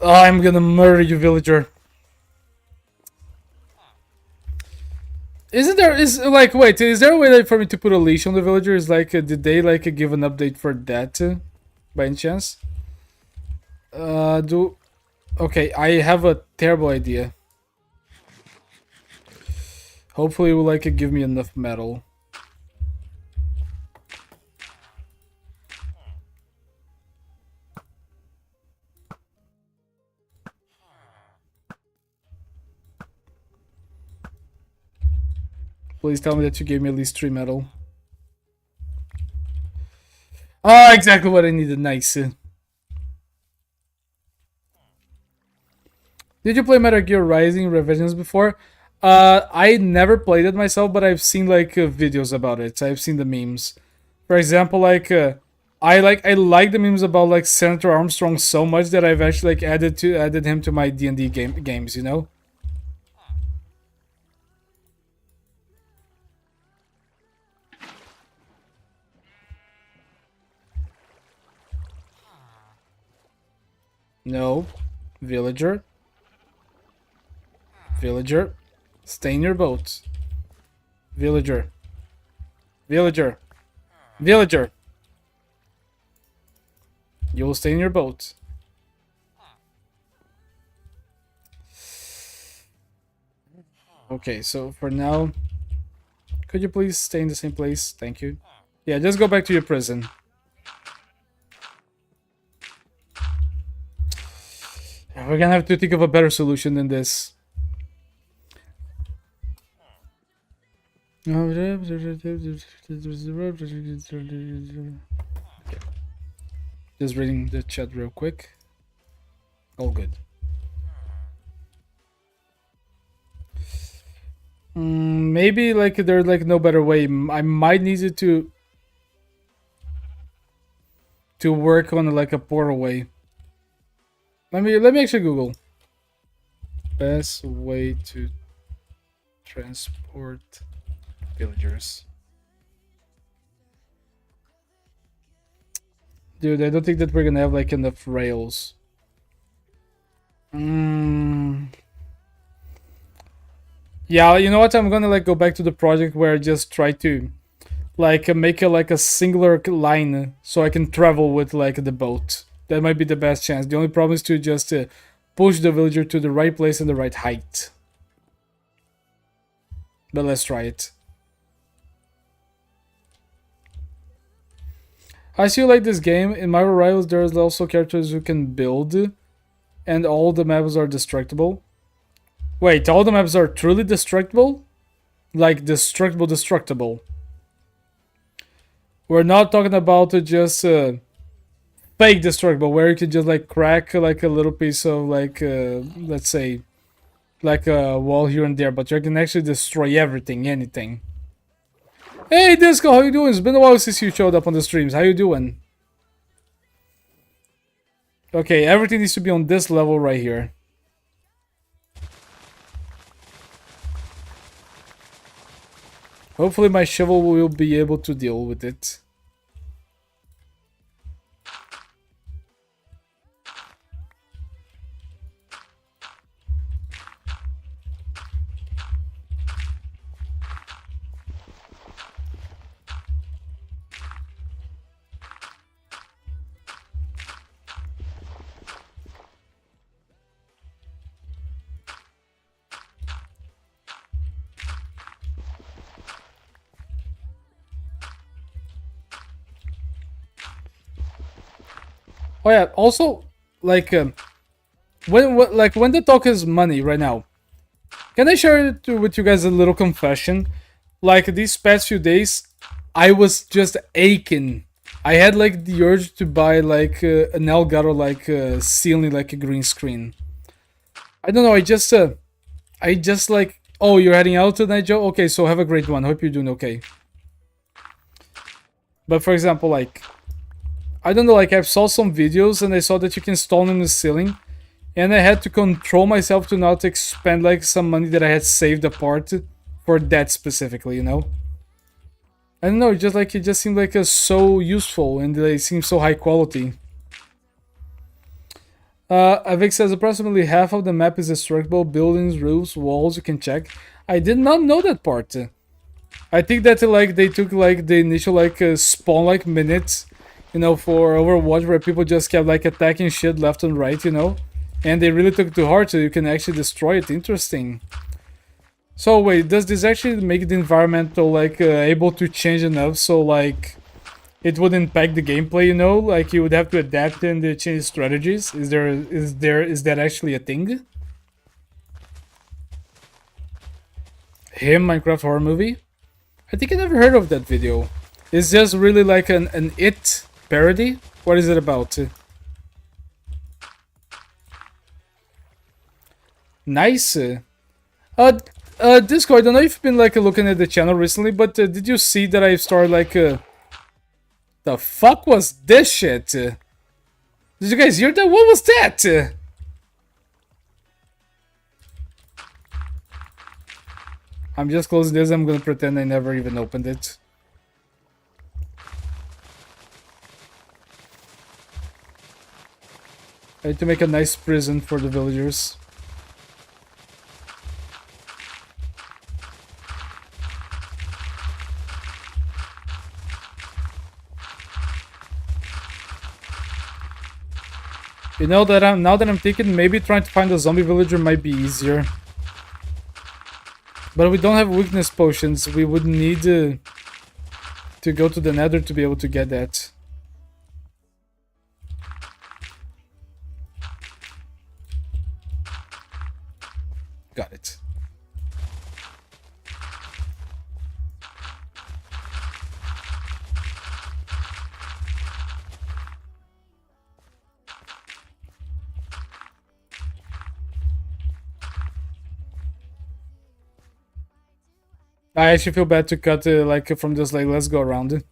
Oh, I'm gonna murder you, villager. Isn't there wait, is there a way like, for me to put a leash on the villager? Is like did they like give an update for that by any chance? Okay, I have a terrible idea. Hopefully it will like give me enough metal. Please tell me that you gave me at least 3 metal. Ah, exactly what I needed. Nice. Did you play Metal Gear Rising Revengeance before? I never played it myself, but I've seen like videos about it. I've seen the memes. For example, like I like the memes about like Senator Armstrong so much that I've actually like added him to my D&D games. You know. No, villager. Villager, stay in your boat. Villager. Villager. Villager. You will stay in your boat. Okay, so for now, could you please stay in the same place? Thank you. Yeah, just go back to your prison. We're gonna have to think of a better solution than this. Just reading the chat real quick. All good. Maybe like there's like no better way. I might need it to work on like a portal way. Let me actually Google best way to Transport villagers. Dude, I don't think that we're gonna have like enough rails. Yeah, you know what? I'm gonna like go back to the project where I just try to like make a singular line so I can travel with like the boat. That might be the best chance. The only problem is to just push the villager to the right place and the right height. But let's try it. I still like this game. In Marvel Rivals, there's also characters who can build, and all the maps are destructible. Wait, all the maps are truly destructible? Like destructible. We're not talking about just fake destructible, where you can just like crack like a little piece of like, let's say, like a wall here and there, but you can actually destroy everything, anything. Hey Disco, how you doing? It's been a while since you showed up on the streams. How you doing? Okay, everything needs to be on this level right here. Hopefully my shovel will be able to deal with it. Oh yeah, also like when the talk is money right now, can I share with you guys a little confession? Like these past few days, I was just aching. I had like the urge to buy like an Elgato like ceiling like a green screen. I don't know. I just like. Oh, you're heading out tonight, Joe? Okay, so have a great one. Hope you're doing okay. But for example, like I don't know, like I saw some videos and I saw that you can install in the ceiling, and I had to control myself to not expend like some money that I had saved apart for that specifically, you know. I don't know, just like it just seemed like so useful and they seem so high quality. Avik says approximately half of the map is destructible, buildings, roofs, walls you can check. I did not know that part. I think that like they took like the initial like spawn like minutes, you know, for Overwatch where people just kept like attacking shit left and right, you know, and they really took it to heart so you can actually destroy it. Interesting. So wait, does this actually make the environmental like able to change enough so like it would impact the gameplay? You know, like you would have to adapt and change strategies. Is that actually a thing? Him Minecraft horror movie? I think I never heard of that video. It's just really like an It parody? What is it about? Nice. Disco, I don't know if you've been like looking at the channel recently, but did you see that I started like the fuck was this shit? Did you guys hear that? What was that? I'm just closing this. I'm gonna pretend I never even opened it. I need to make a nice prison for the villagers. You know that now that I'm thinking, maybe trying to find a zombie villager might be easier. But we don't have weakness potions. We would need to go to the Nether to be able to get that. Got it. I actually feel bad to cut like from this like let's go around it.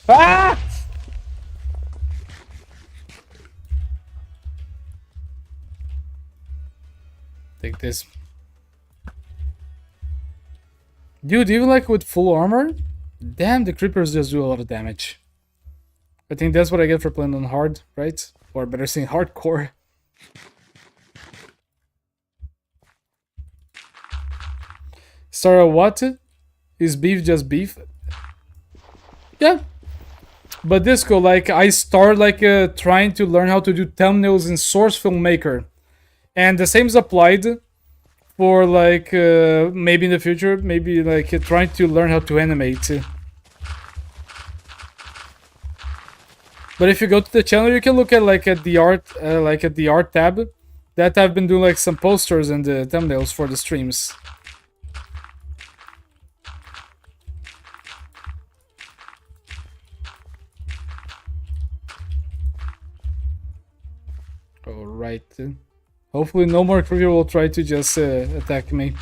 Ah! Take this. Dude, even like with full armor, damn, the creepers just do a lot of damage. I think that's what I get for playing on hard, right? Or better saying hardcore. Sarah, what? Is beef just beef? Yeah. But Disco, like, I start like trying to learn how to do thumbnails in Source Filmmaker. And the same is applied for like maybe in the future, maybe like trying to learn how to animate. But if you go to the channel, you can look at like at the art, like at the art tab. That I've been doing like some posters and the thumbnails for the streams. Alright. Hopefully no more creeper will try to just attack me.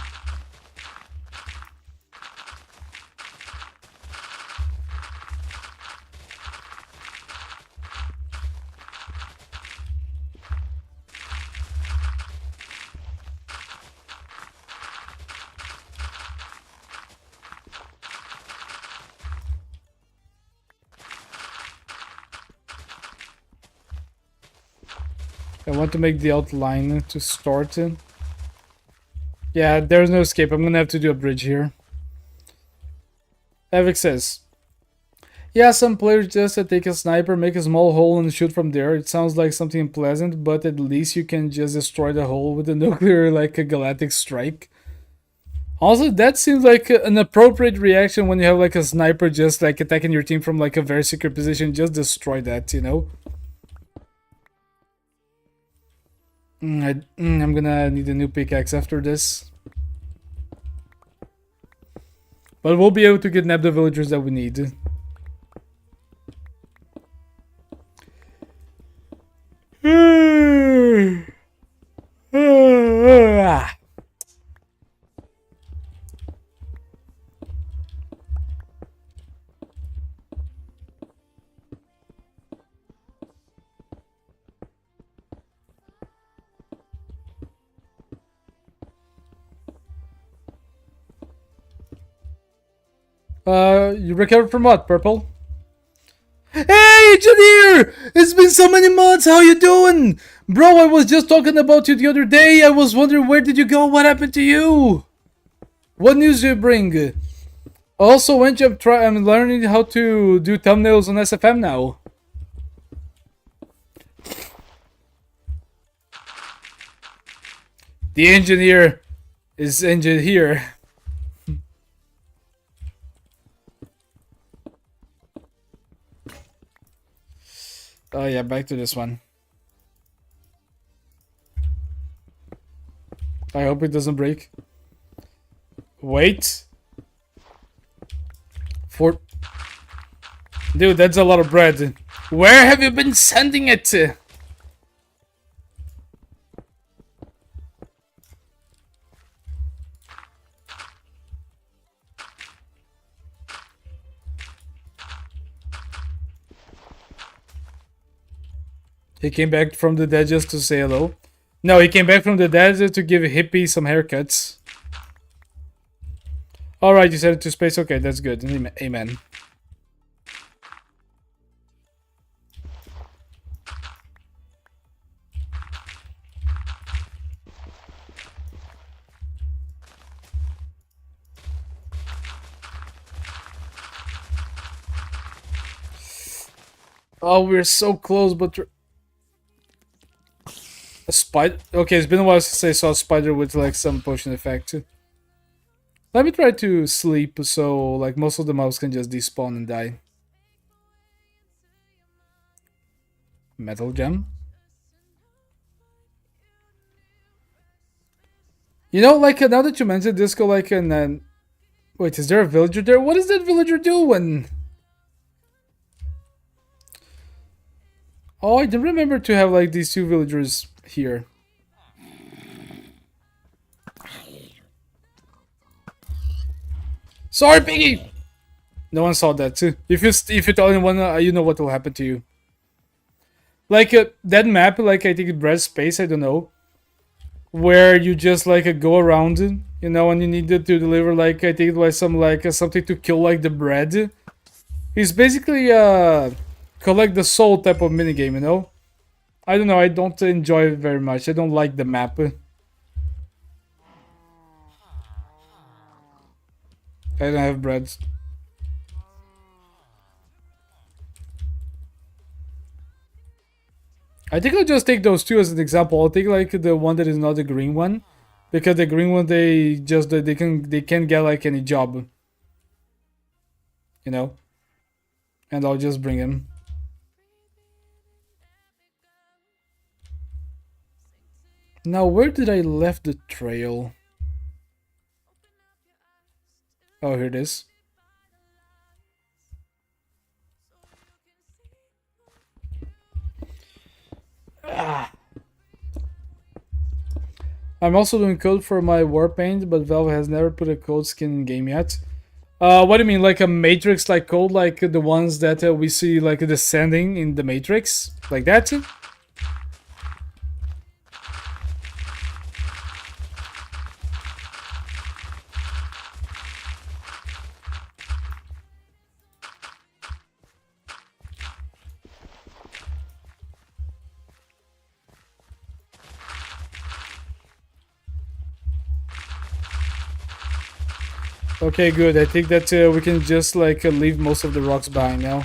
I want to make the outline to start. Yeah, there's no escape. I'm gonna have to do a bridge here. Evic says, yeah, some players just take a sniper, make a small hole and shoot from there. It sounds like something pleasant, but at least you can just destroy the hole with a nuclear, like a galactic strike. Also, that seems like an appropriate reaction when you have like a sniper just like attacking your team from like a very secret position. Just destroy that, you know? I'm gonna need a new pickaxe after this. But we'll be able to kidnap the villagers that we need. You recovered from what, Purple? Hey, Engineer! It's been so many months, how you doing? Bro, I was just talking about you the other day. I was wondering where did you go? What happened to you? What news do you bring? Also, when I'm learning how to do thumbnails on SFM now. The engineer is injured here. Oh yeah, back to this one. I hope it doesn't break. Wait. Dude, that's a lot of bread. Where have you been sending it to? He came back from the dead just to say hello. No, he came back from the dead to give Hippie some haircuts. Alright, you said it to space. Okay, that's good. Amen. Oh, we're so close, but... A spider? Okay, it's been a while since I saw a spider with like some potion effect. Let me try to sleep so like most of the mobs can just despawn and die. Metal gem? You know, like now that you mentioned Disco, like and then... Wait, is there a villager there? What is that villager doing? Oh, I didn't remember to have like these two villagers here. Sorry, Piggy! No one saw that. If you tell anyone, you know what will happen to you. Like that map, like I think it Bread Space. I don't know, where you just like go around, you know, and you needed to deliver like I think it was some like something to kill like the bread. It's basically collect the soul type of minigame, you know. I don't know. I don't enjoy it very much. I don't like the map. I don't have bread. I think I'll just take those two as an example. I'll take like the one that is not the green one, because the green one they can't get like any job, you know. And I'll just bring him. Now where did I left the trail? Oh, here it is. Ah. I'm also doing code for my Warpaint, but Valve has never put a code skin in game yet. What do you mean, like a Matrix like code, like the ones that we see like descending in the Matrix, like that? Okay, good. I think that we can just like leave most of the rocks behind now.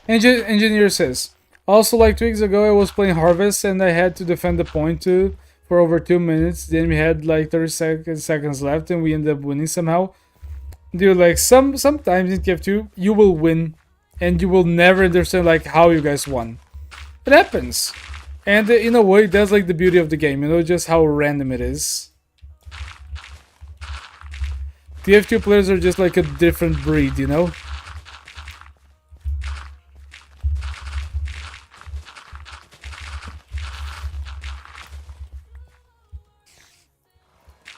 Engineer says, also like 2 weeks ago I was playing Harvest and I had to defend the point for over 2 minutes. Then we had like 30 seconds left and we ended up winning somehow. Dude, like sometimes in TF2 you will win and you will never understand like how you guys won. It happens. And in a way that's like the beauty of the game, you know, just how random it is. TF2 players are just like a different breed, you know?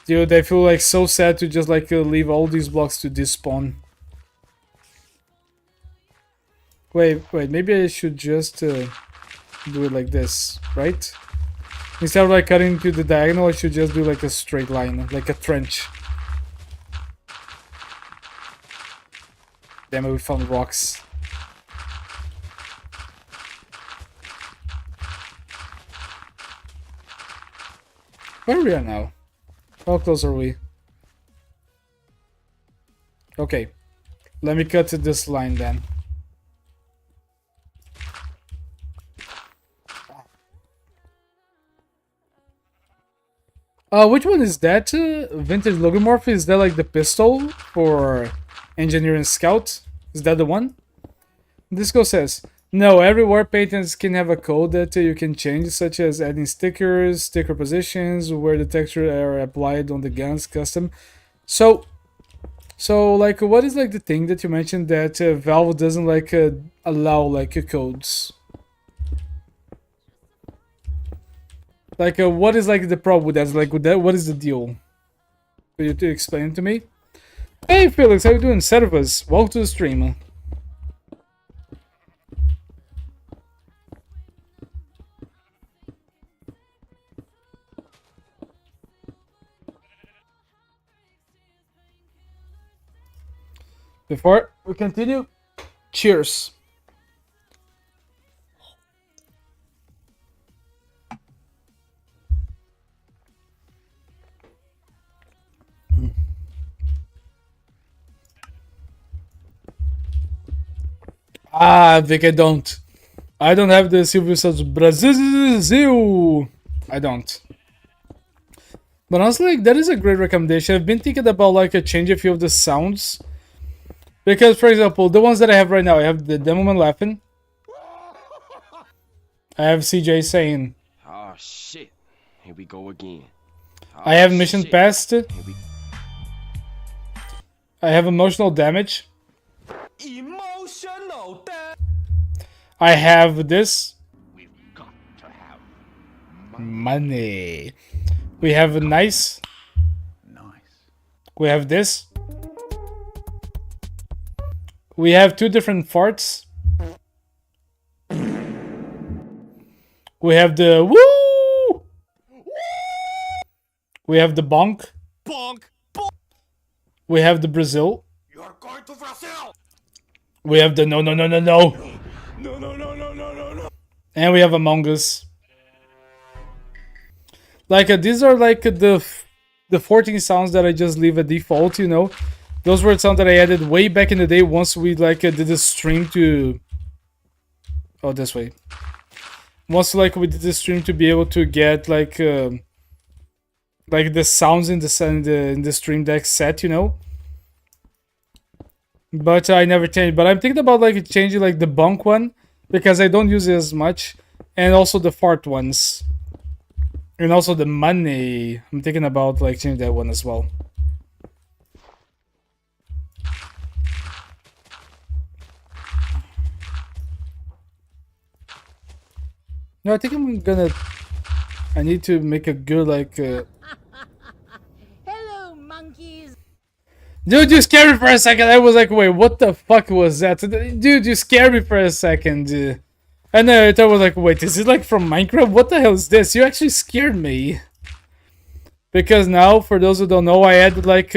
Dude, I feel like so sad to just like leave all these blocks to despawn. Wait, maybe I should just do it like this, right? Instead of like cutting to the diagonal, I should just do like a straight line, like a trench. Damn it, we found rocks. Where are we at now? How close are we? Okay. Let me cut to this line then. Which one is that? Vintage Logomorph? Is that like the pistol for Engineering Scout? Is that the one? Disco says, no, every war patent can have a code that you can change, such as adding stickers, sticker positions, where the texture are applied on the guns, custom. So like, what is like the thing that you mentioned that Valve doesn't like allow like codes? Like, what is like the problem with that? Like, with that, what is the deal? Could you explain it to me? Hey Felix, how you doing? Servus, welcome to the stream. Before we continue, cheers. Ah, Vic, I don't. I don't have the Silvio Santos Brazil. I don't. But honestly, like, that is a great recommendation. I've been thinking about like a change a few of the sounds. Because, for example, the ones that I have right now, I have the demo man laughing. I have CJ saying. Oh shit. Here we go again. I have mission passed. We... I have emotional damage. Emotional damage. I have this. We've got to have Money. We have a nice. We have this. We have two different farts. We have the woo. We have the bonk. Bonk. We have the Brazil. You're going to Brazil. We have the no. No. And we have Among Us. Like these are like the 14 sounds that I just leave at default, you know. Those were sounds that I added way back in the day once we like did a stream to. Oh, this way. Once like we did the stream to be able to get like the sounds in the Stream Deck set, you know. But I never changed. But I'm thinking about like changing like the bunk one because I don't use it as much, and also the fart ones, and also the money. I'm thinking about like changing that one as well. No, I think I'm gonna. I need to make a good like. Hello, monkeys. Dude, you scared me for a second. I was like, wait, what the fuck was that? Dude, you scared me for a second. And then I was like, wait, is it like from Minecraft? What the hell is this? You actually scared me. Because now, for those who don't know, I added like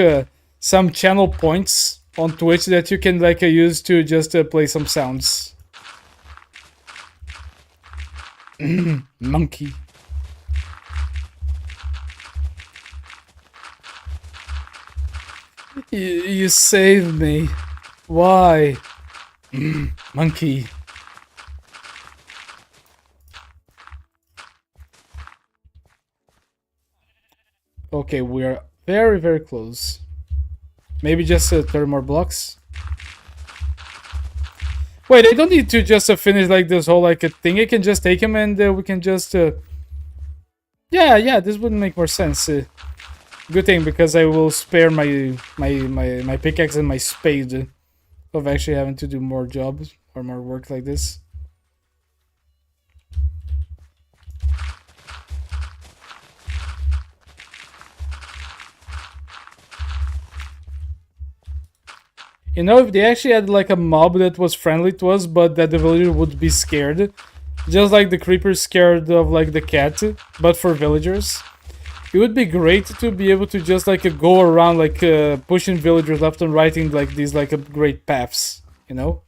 some channel points on Twitch that you can like use to just play some sounds. Monkey. You saved me. Why? Monkey. Okay, we are very, very close. Maybe just 30 more blocks. Wait, I don't need to just finish like this whole like thing. I can just take him and we can just. Yeah, this would make more sense. Good thing because I will spare my pickaxe and my spade of actually having to do more jobs or more work like this. You know, if they actually had like a mob that was friendly to us, but that the villager would be scared, just like the creeper's scared of like the cat, but for villagers, it would be great to be able to just like go around like pushing villagers left and right in like these like great paths, you know.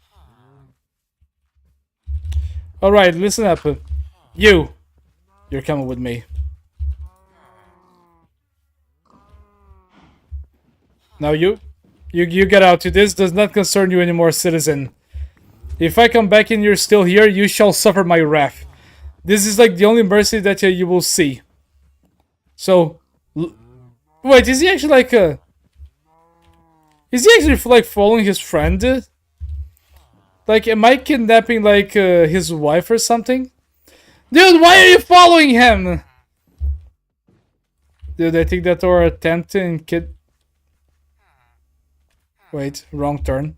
All right, listen up, you're coming with me. Now you get out. This does not concern you anymore, citizen. If I come back and you're still here, you shall suffer my wrath. This is like the only mercy that you will see. So, wait, is he actually like is he actually like following his friend? Like, am I kidnapping like his wife or something? Dude, why are you following him? Dude, I think that our tent and kid. Wait, wrong turn.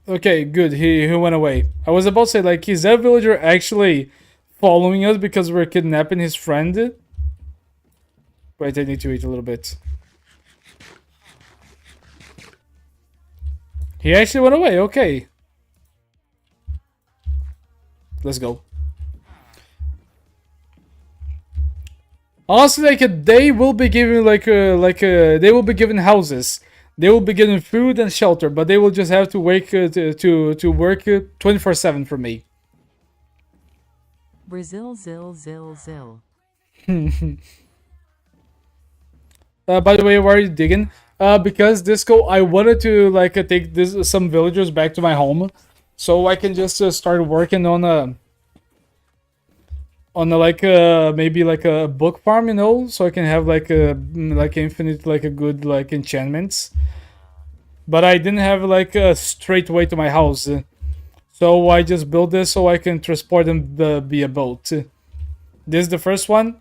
Okay, good. He went away. I was about to say, like, is that villager actually following us because we're kidnapping his friend? Wait, I need to eat a little bit. He actually went away. Okay. Let's go. Honestly, like they will be given they will be given houses. They will be given food and shelter, but they will just have to wake to work 24/7 for me. Brazil, zil. By the way, why are you digging? Because Disco, I wanted to like take some villagers back to my home, so I can just start working on on a, like maybe like a book farm, you know, so I can have like a like infinite like a good like enchantments. But I didn't have like a straight way to my house, so I just built this so I can transport them via boat. This is the first one.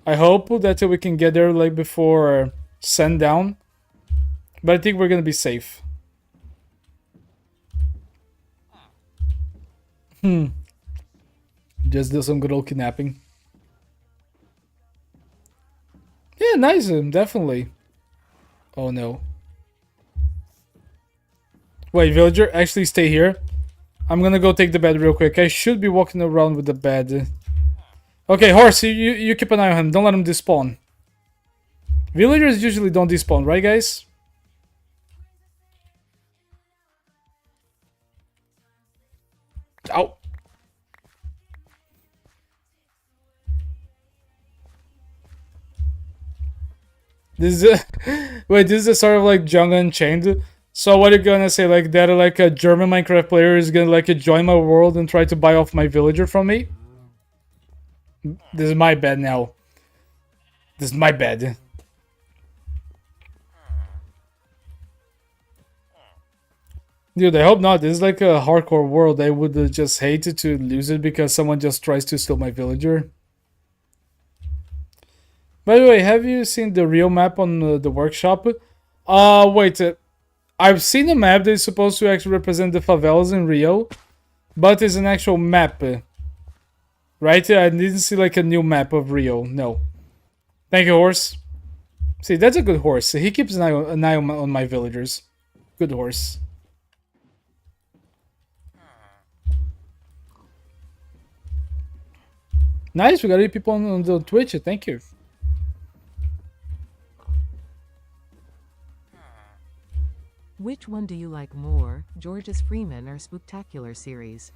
I hope that we can get there like before sundown, but I think we're gonna be safe. Just do some good old kidnapping. Yeah, nice, definitely. Oh no. Wait, villager, actually stay here. I'm gonna go take the bed real quick. I should be walking around with the bed. Okay, horse, you keep an eye on him. Don't let him despawn. Villagers usually don't despawn, right, guys? Ow. This is wait, this is a sort of like Jungle Unchained. So what are you gonna say, like that like a German Minecraft player is gonna like join my world and try to buy off my villager from me? This is my bed now. This is my bed. Dude, I hope not. This is like a hardcore world. I would just hate to lose it because someone just tries to steal my villager. By the way, have you seen the real map on the workshop? Wait. I've seen a map that is supposed to actually represent the favelas in Rio, but it's an actual map. Right? I didn't see like a new map of Rio. No. Thank you, horse. See, that's a good horse. He keeps an eye on my villagers. Good horse. Nice, we got 8 people on the Twitch. Thank you. Which one do you like more, George's Freeman or Spooktacular series?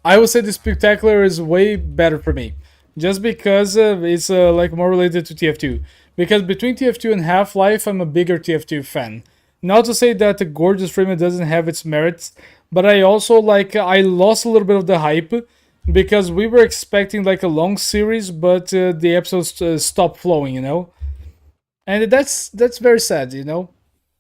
I would say the Spectacular is way better for me. Just because it's like more related to TF2. Because between TF2 and Half-Life, I'm a bigger TF2 fan. Not to say that the Gorgeous Freeman doesn't have its merits, but I also like I lost a little bit of the hype because we were expecting like a long series, but the episodes stopped flowing, you know, and that's very sad, you know.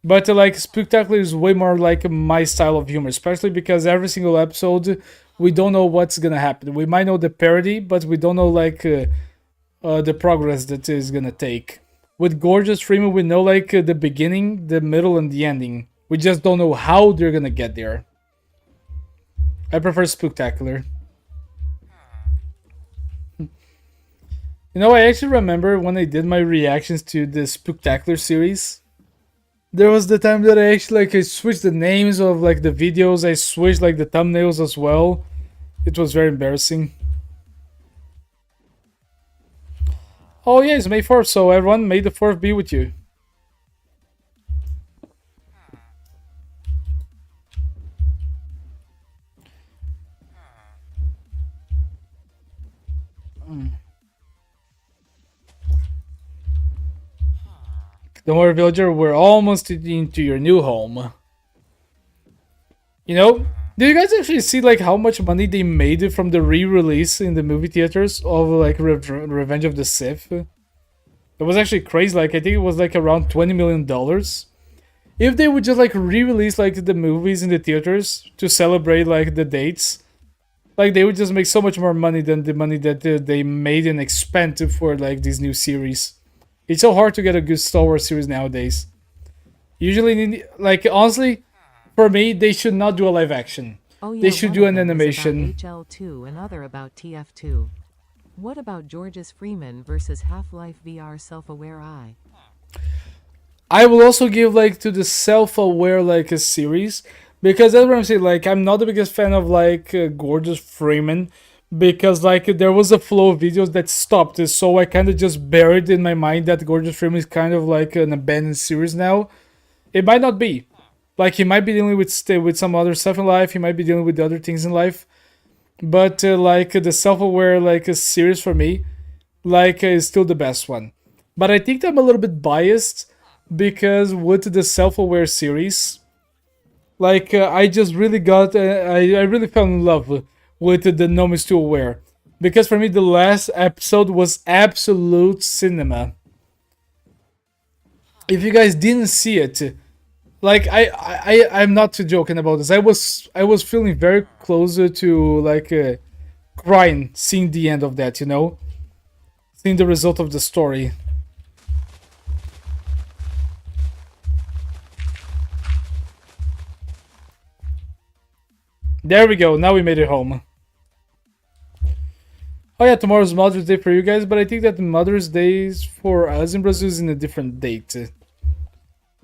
But like Spectacular is way more like my style of humor, especially because every single episode we don't know what's gonna happen. We might know the parody, but we don't know like the progress that is gonna take. With Gorgeous Freeman, we know like the beginning, the middle, and the ending. We just don't know how they're gonna get there. I prefer Spectacular. You know, I actually remember when I did my reactions to the Spectacular series. There was the time that I actually like I switched the names of like the videos. I switched like the thumbnails as well. It was very embarrassing. Oh yeah, it's May 4th, so everyone, May the 4th be with you. Don't worry, villager, we're almost into your new home. You know, do you guys actually see like how much money they made from the re-release in the movie theaters of like Revenge of the Sith? It was actually crazy. Like I think it was like around $20 million. If they would just like re-release like the movies in the theaters to celebrate like the dates, like they would just make so much more money than the money that they made and spent for like these new series. It's so hard to get a good Star Wars series nowadays. Usually, like honestly, for me, they should not do a live action. Oh, yeah, They should one do of an them is animation. about HL2, another about TF2. What about George's Freeman versus Half-Life VR Self-Aware Eye? I will also give like to the self-aware like a series because that's what I'm saying. Like I'm not the biggest fan of like Gorgeous Freeman because like there was a flow of videos that stopped, so I kind of just buried in my mind that Gorgeous Freeman is kind of like an abandoned series now. It might not be. Like he might be dealing with some other stuff in life. He might be dealing with other things in life. But like the self-aware like a series for me, like is still the best one. But I think I'm a little bit biased because with the self-aware series, like I just really got I really fell in love with the No Is Too Aware because for me the last episode was absolute cinema. If you guys didn't see it, like I'm not joking about this. I was feeling very closer to like crying seeing the end of that, you know, seeing the result of the story. There we go. Now we made it home. Oh yeah, tomorrow's Mother's Day for you guys, but I think that Mother's Day for us in Brazil is in a different date.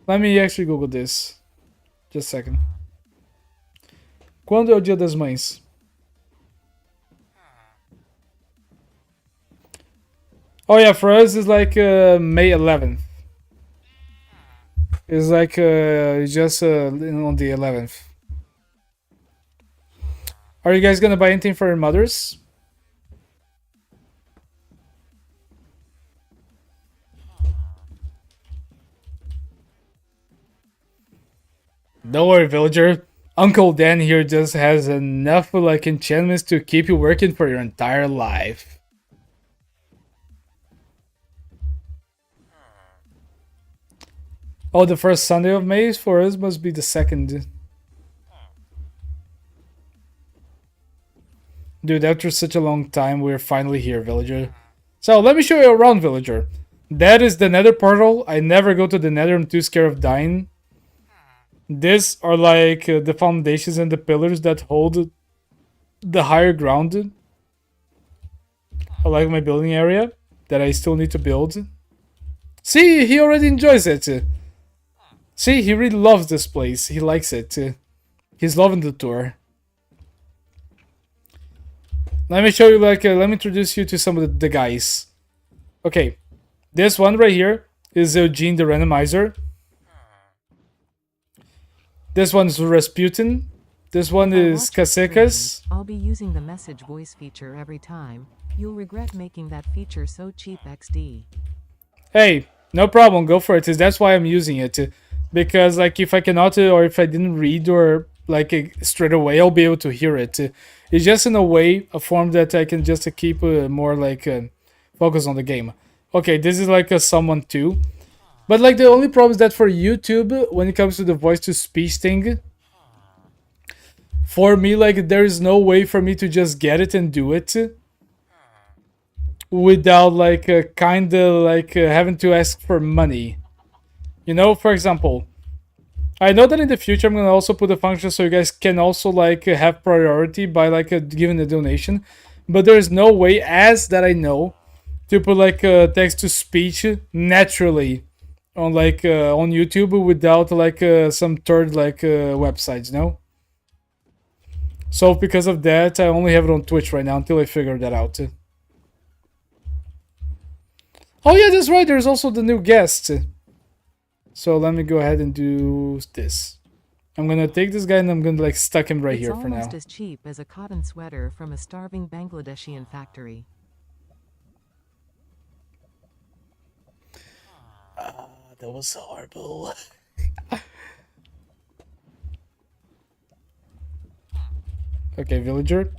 Let me actually Google this. Just a second. Quando é o Dia das Mães? Oh yeah, for us it's like May 11th. It's like just on the 11th. Are you guys gonna buy anything for your mothers? Don't worry, villager. Uncle Dan here just has enough like enchantments to keep you working for your entire life. Oh, the first Sunday of May for us must be the 2nd. Dude, after such a long time, we're finally here, villager. So, let me show you around, villager. That is the nether portal. I never go to the nether, I'm too scared of dying. These are like the foundations and the pillars that hold the higher ground. I like my building area that I still need to build. See, he already enjoys it. See, he really loves this place. He likes it. He's loving the tour. Let me show you, like, let me introduce you to some of the guys. Okay, this one right here is Eugene the Randomizer. This one is Rasputin. This one is Casekas. I'll be using the message voice feature every time. You'll regret making that feature so cheap XD. Hey, no problem, go for it. That's why I'm using it. Because, like, if I cannot, or if I didn't read, or, like, straight away, I'll be able to hear it. It's just, in a way, a form that I can just keep more, like, focus on the game. Okay, this is, like, a someone too. But, like, the only problem is that for YouTube, when it comes to the voice-to-speech thing, for me, like, there is no way for me to just get it and do it without, like, kind of, like, having to ask for money. You know, for example, I know that in the future I'm going to also put a function so you guys can also, like, have priority by, like, giving a donation. But there's no way, as that I know, to put, like, text-to-speech naturally on, like, on YouTube without, like, some third, like, websites, you know? So because of that, I only have it on Twitch right now until I figure that out. Oh yeah, that's right, there's also the new guest. So let me go ahead and do this. I'm gonna take this guy and I'm gonna, like, stuck him right here for now. It's almost as cheap as a cotton sweater from a starving Bangladeshian factory. That was horrible. Okay, villager.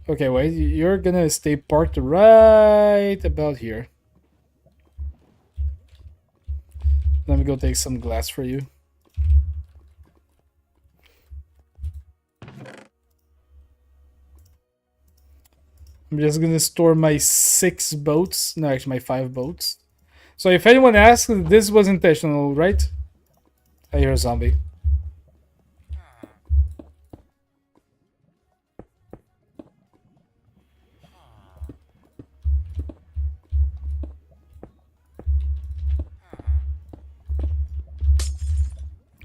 Okay, wait, you're gonna stay parked right about here. Let me go take some glass for you. I'm just gonna store my 6 boats. No, actually my 5 boats. So if anyone asks, this was intentional, right? I hear a zombie.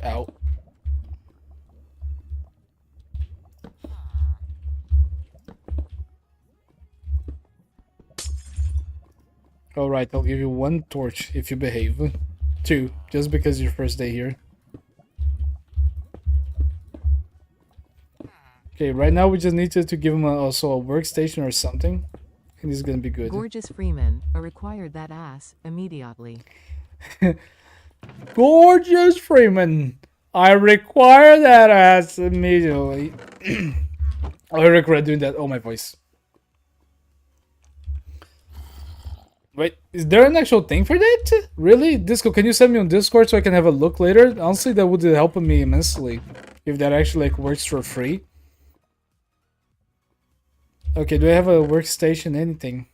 Ow. Alright, I'll give you 1 torch if you behave. 2, just because your first day here. Okay, right now we just need to give him also a workstation or something. And he's gonna be good. Gorgeous Freeman, I required that ass immediately. Gorgeous Freeman, I require that ass immediately. I regret doing that. Oh, my voice. Wait, is there an actual thing for that? Really? Disco, can you send me on Discord so I can have a look later? Honestly, that would help me immensely. If that actually like works for free. Okay, do I have a workstation? Anything?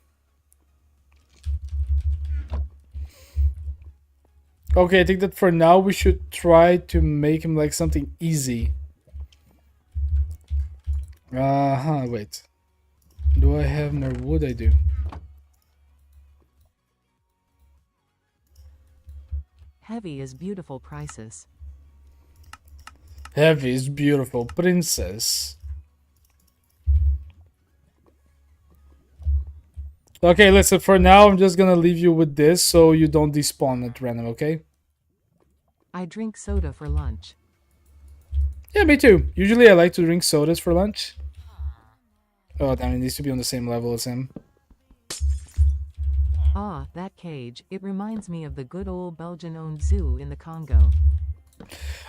Okay, I think that for now we should try to make him like something easy. Wait. Do I have more wood? I do. Heavy is beautiful prices. Heavy is beautiful, princess. Okay, listen, for now I'm just gonna leave you with this so you don't despawn at random, okay? I drink soda for lunch. Yeah, me too. Usually I like to drink sodas for lunch. Oh, damn, it needs to be on the same level as him. Ah, that cage. It reminds me of the good old Belgian-owned zoo in the Congo.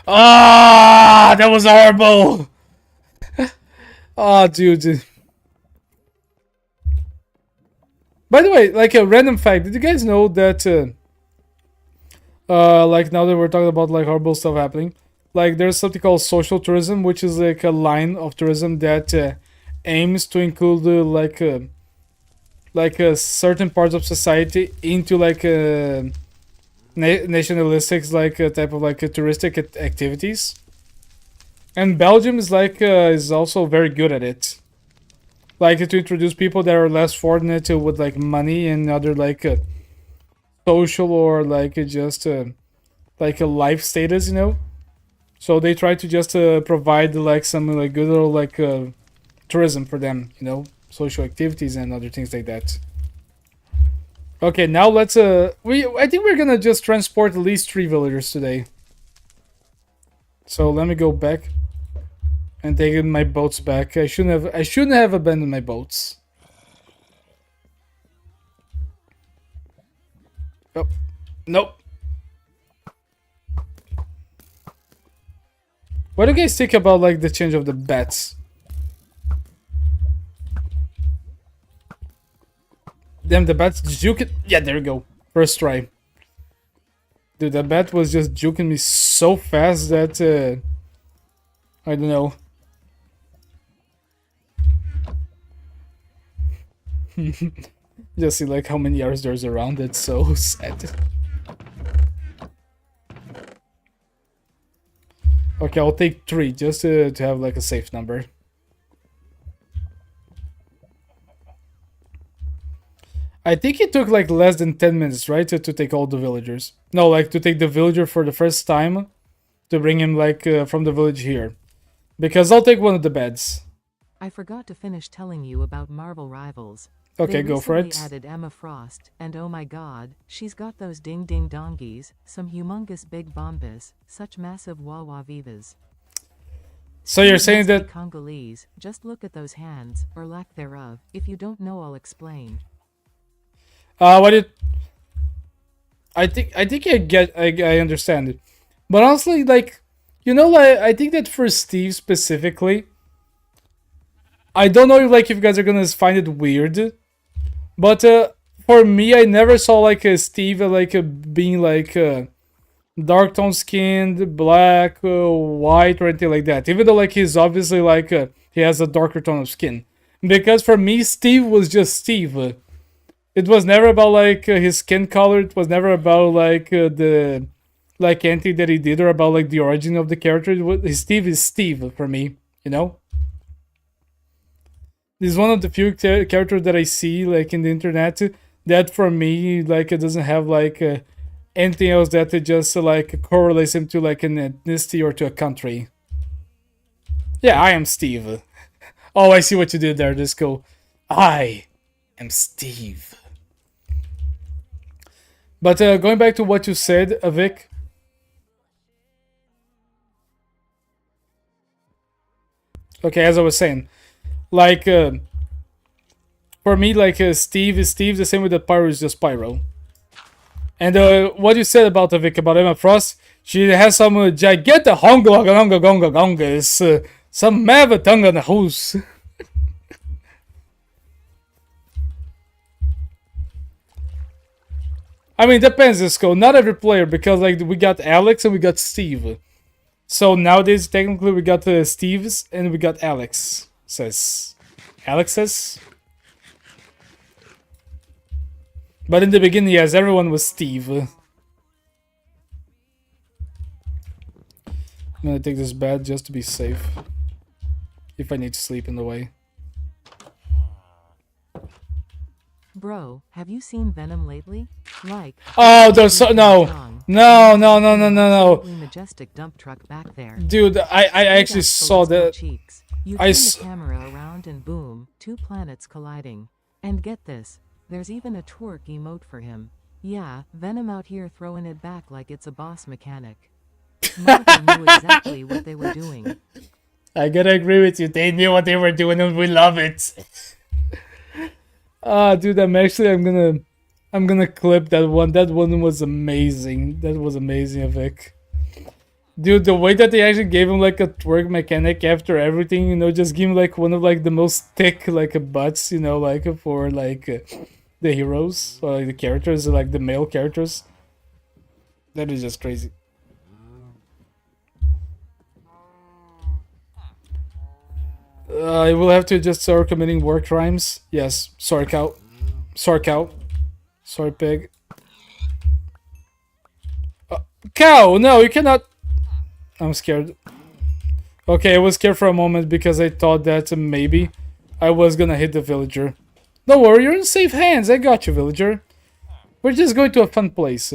Ah, that was horrible! Oh, dude. By the way, like a random fact, did you guys know that, like now that we're talking about like horrible stuff happening, like there's something called social tourism, which is like a line of tourism that aims to include certain parts of society into like nationalistic like type of like touristic activities, and Belgium is like is also very good at it, like to introduce people that are less fortunate with like money and other like social or like just like a life status, you know. So they try to just provide like some like good little like tourism for them, you know, social activities and other things like that. Okay, now let's I think we're gonna just transport at least 3 villagers today. So let me go back and take my boats back. I shouldn't have abandoned my boats. Oh, nope. What do you guys think about like the change of the bats? Damn, the bat's juking. Yeah, there we go. First try. Dude, that bat was just juking me so fast that I don't know. Just see like how many hours there's around. It's so sad. Okay, I'll take 3 just to have like a safe number. I think it took like less than 10 minutes, right, to take all the villagers. No, like to take the villager for the first time, to bring him like from the village here. Because I'll take one of the beds. I forgot to finish telling you about Marvel Rivals. Okay, They go for recently it. added Emma Frost, and oh my god, she's got those ding ding dongies, some humongous big bombas, such massive wawa vivas. So you're She saying must be that... Congolese, just look at those hands, or lack thereof. If you don't know, I'll explain. What did... I think I understand it. But honestly, like, you know, like, I think that for Steve specifically, I don't know if like if you guys are gonna find it weird, but for me, I never saw like a Steve being like dark tone skinned, black, white, or anything like that. Even though like he's obviously like he has a darker tone of skin, because for me, Steve was just Steve. It was never about like his skin color. It was never about like the like anything that he did or about like the origin of the character. Steve is Steve for me, you know. This is one of the few characters that I see like in the internet that for me like it doesn't have like anything else that it just like correlates him to like an ethnicity or to a country. Yeah, I am Steve. Oh, I see what you did there, Disco. I am Steve. But going back to what you said, Vic. Okay, as I was saying, like for me, like Steve is Steve, the same way that Pyro is just Pyro. And what you said about Vic about Emma Frost, she has some gigantic honga some mavatanga in the house. I mean, depends, Disco. Not every player, because like we got Alex and we got Steve. So nowadays, technically, we got Steve's and we got Alex. Says Alex's. But in the beginning, yes, everyone was Steve. I'm gonna take this bed just to be safe. If I need to sleep in the way. Bro, have you seen Venom lately? Like, Oh, there's so no, no, no, no, no, no, no, absolutely majestic dump truck back there. dude. I actually Big ass saw celestial that. Cheeks. You I turn s- the camera around and boom, two planets colliding. And get this, there's even a twerk emote for him. Yeah, Venom out here throwing it back like it's a boss mechanic. Marvel knew exactly what they were doing. I gotta agree with you. They knew what they were doing, and we love it. Ah, dude, I'm gonna clip that one. That one was amazing. That was amazing, Vic. Dude, the way that they actually gave him like a twerk mechanic after everything, you know, just give him like one of like the most thick like butts, you know, like for like the heroes or like the characters, like the male characters. That is just crazy. I will have to just start committing war crimes. Yes, sorry cow. Sorry cow. Sorry pig. Cow, no, you cannot. I'm scared. Okay, I was scared for a moment because I thought that maybe I was gonna hit the villager. Don't worry, you're in safe hands. I got you, villager. We're just going to a fun place.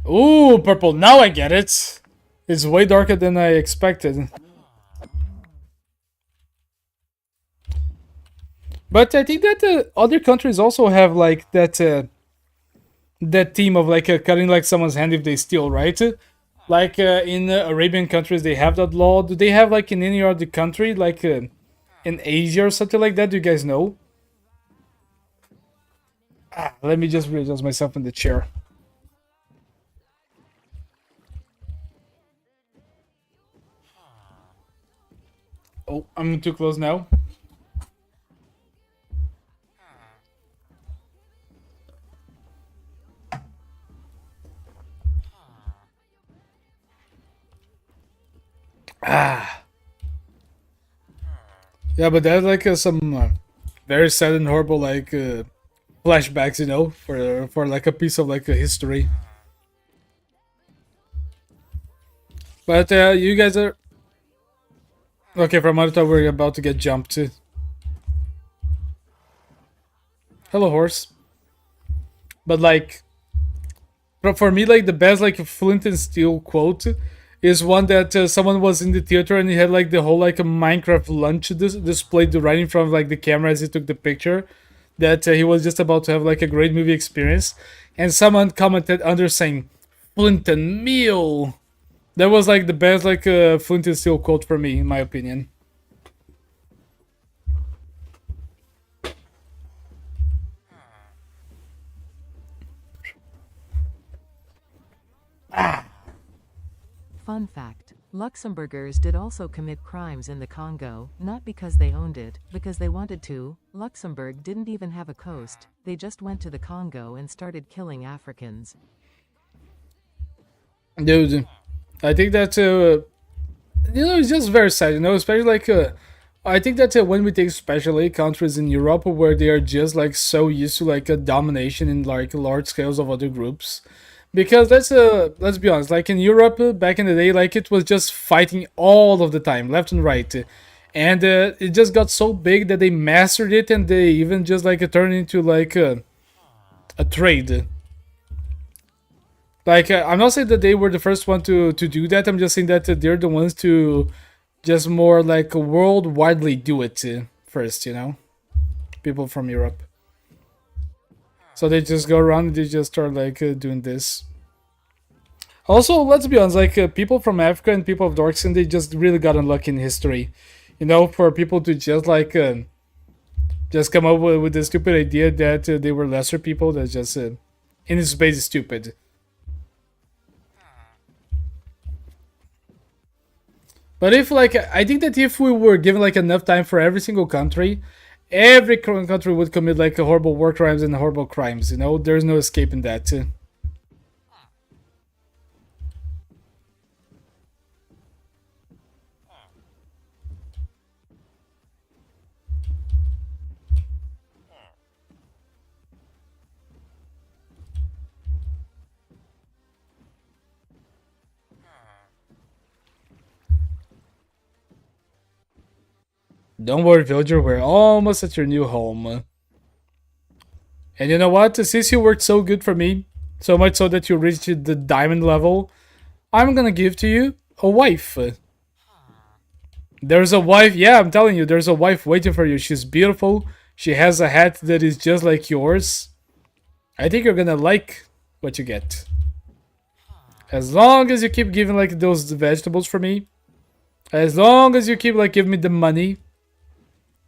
Ooh, purple. Now I get it. It's way darker than I expected. But I think that other countries also have like that theme of like cutting like someone's hand if they steal, right? Like in Arabian countries, they have that law. Do they have like in any other country, like in Asia or something like that? Do you guys know? Let me just readjust myself in the chair. Oh, I'm too close now. Yeah, but that's like some very sad and horrible like flashbacks, you know, for like a piece of like a history. But you guys are okay. From Maruta, we're about to get jumped. Hello, horse. But like, for me, like the best like Flint and Steel quote is one that someone was in the theater and he had like the whole like a Minecraft lunch displayed right in front of like the camera as he took the picture. That he was just about to have like a great movie experience, and someone commented under saying, "Flint and meal." That was like the best like Flint and Steel quote for me, in my opinion. Fun fact, Luxembourgers did also commit crimes in the Congo, not because they owned it, because they wanted to. Luxembourg didn't even have a coast, they just went to the Congo and started killing Africans. Dude, I think that you know, it's just very sad, you know, especially like I think that when we take especially countries in Europe where they are just like so used to like a domination in like large scales of other groups. Because let's be honest, like in Europe back in the day, like it was just fighting all of the time, left and right, and it just got so big that they mastered it, and they even just like turned into like a trade. Like I'm not saying that they were the first one to do that. I'm just saying that they're the ones to just more like worldwidely do it first. You know, people from Europe. So they just go around and they just start like doing this. Also, let's be honest, like people from Africa and people of dark skin, they just really got unlucky in history. You know, for people to just like just come up with the stupid idea that they were lesser people, that's just in its base stupid. But if like I think that if we were given like enough time for every single country, every country would commit like horrible war crimes and horrible crimes. You know, there's no escaping that. Don't worry, villager, we're almost at your new home. And you know what? Since you worked so good for me, so much so that you reached the diamond level, I'm gonna give to you a wife. There's a wife, yeah, I'm telling you, there's a wife waiting for you. She's beautiful. She has a hat that is just like yours. I think you're gonna like what you get. As long as you keep giving like those vegetables for me, as long as you keep like giving me the money,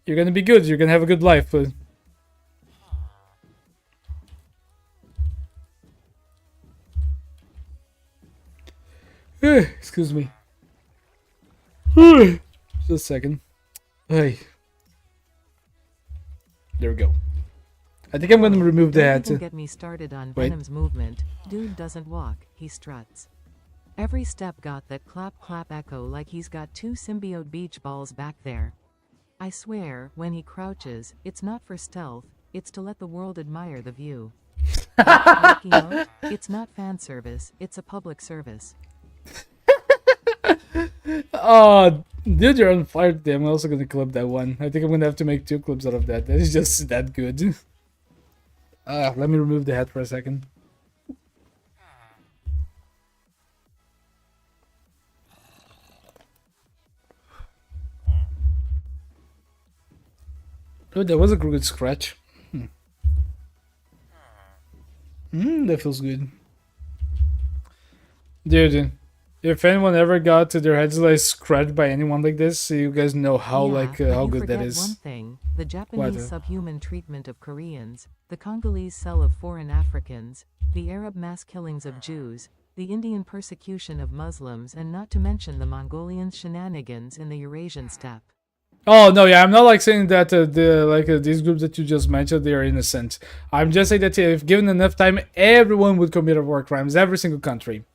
you're gonna be good. You're gonna have a good life. Excuse me. Just a second. Hey. There we go. I think I'm gonna remove Don't that. even get me started on Wait. Venom's movement. Dude doesn't walk, he struts. Every step got that clap clap echo like he's got two symbiote beach balls back there. I swear, when he crouches, it's not for stealth, it's to let the world admire the view. Working out? It's not fan service, it's a public service. Oh, dude, you're on fire today. I'm also gonna clip that one. I think I'm gonna have to make 2 clips out of that. That is just that good. Let me remove the hat for a second. Oh, that was a good scratch. That feels good. Dude, if anyone ever got their heads like scratched by anyone like this, you guys know how Yeah, like but how you good that forget is. one thing, the Japanese What? subhuman treatment of Koreans, the Congolese sell of foreign Africans, the Arab mass killings of Jews, the Indian persecution of Muslims, and not to mention the Mongolian shenanigans in the Eurasian steppe. Oh no, yeah, I'm not like saying that these groups that you just mentioned they are innocent. I'm just saying that if given enough time, everyone would commit war crimes. Every single country,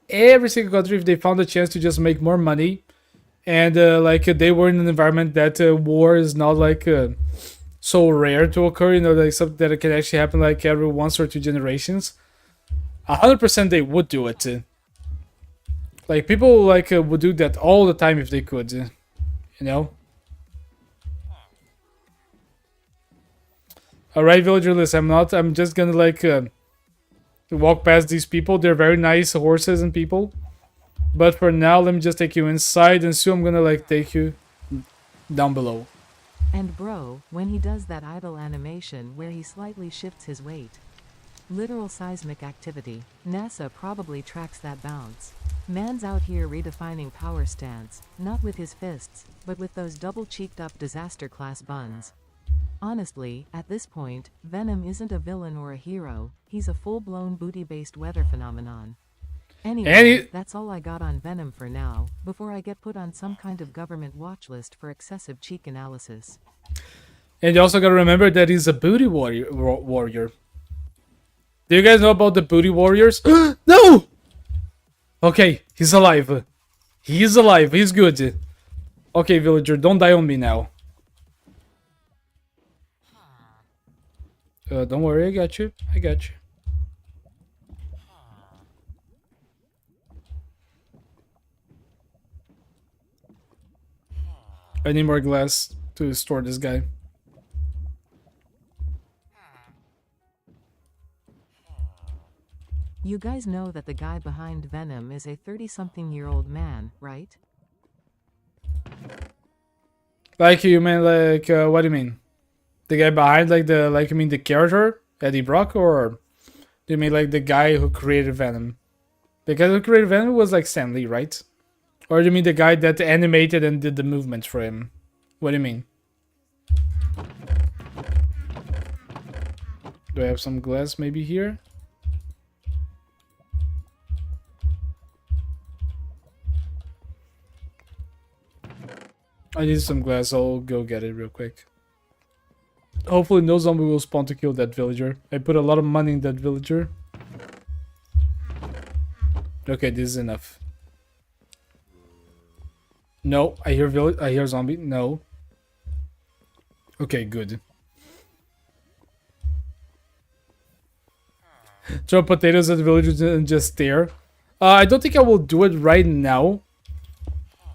if they found a chance to just make more money, and they were in an environment that war is not like so rare to occur. You know, like something that can actually happen like every 1 or 2 generations. 100% they would do it. Like people would do that all the time if they could. You know. Alright, villager, listen, I'm just gonna walk past these people. They're very nice horses and people. But for now, let me just take you inside and soon I'm gonna take you down below. And bro, when he does that idle animation where he slightly shifts his weight. Literal seismic activity, NASA probably tracks that bounce. Man's out here redefining power stance, not with his fists, but with those double-cheeked up disaster class buns. Honestly, at this point, Venom isn't a villain or a hero, he's a full-blown booty-based weather phenomenon. Anyway, that's all I got on Venom for now, before I get put on some kind of government watch list for excessive cheek analysis. And you also gotta remember that he's a booty warrior. Do you guys know about the booty warriors? No! Okay, he's alive. He's alive, he's good. Okay, villager, don't die on me now. Don't worry, I got you. I got you. I need more glass to store this guy. You guys know that the guy behind Venom is a 30-something-year-old man, right? Like you mean what do you mean? The guy behind you mean the character, Eddie Brock, or do you mean like the guy who created Venom? The guy who created Venom was like Stan Lee, right? Or do you mean the guy that animated and did the movements for him? What do you mean? Do I have some glass maybe here? I need some glass. I'll go get it real quick. Hopefully no zombie will spawn to kill that villager. I put a lot of money in that villager. Okay, this is enough. No, I hear zombie. No. Okay, good. Throw potatoes at the villagers and just stare. I don't think I will do it right now.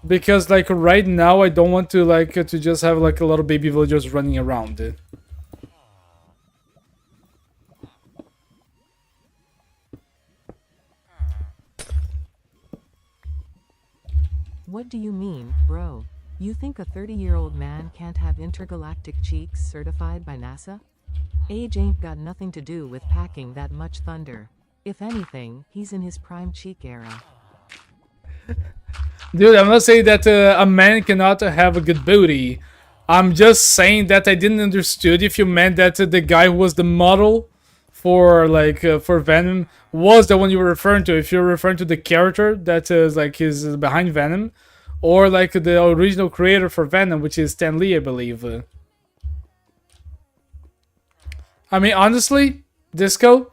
Because like right now I don't want to like to just have like a lot of baby villagers running around. What do you mean, bro? You think a 30-year-old man can't have intergalactic cheeks certified by NASA? Age ain't got nothing to do with packing that much thunder. If anything, he's in his prime cheek era. Dude, I'm not saying that a man cannot have a good booty. I'm just saying that I didn't understood if you meant that the guy who was the model for like for Venom was the one you were referring to. If you're referring to the character that is like is behind Venom, or like the original creator for Venom, which is Stan Lee, I believe. I mean, honestly, Disco.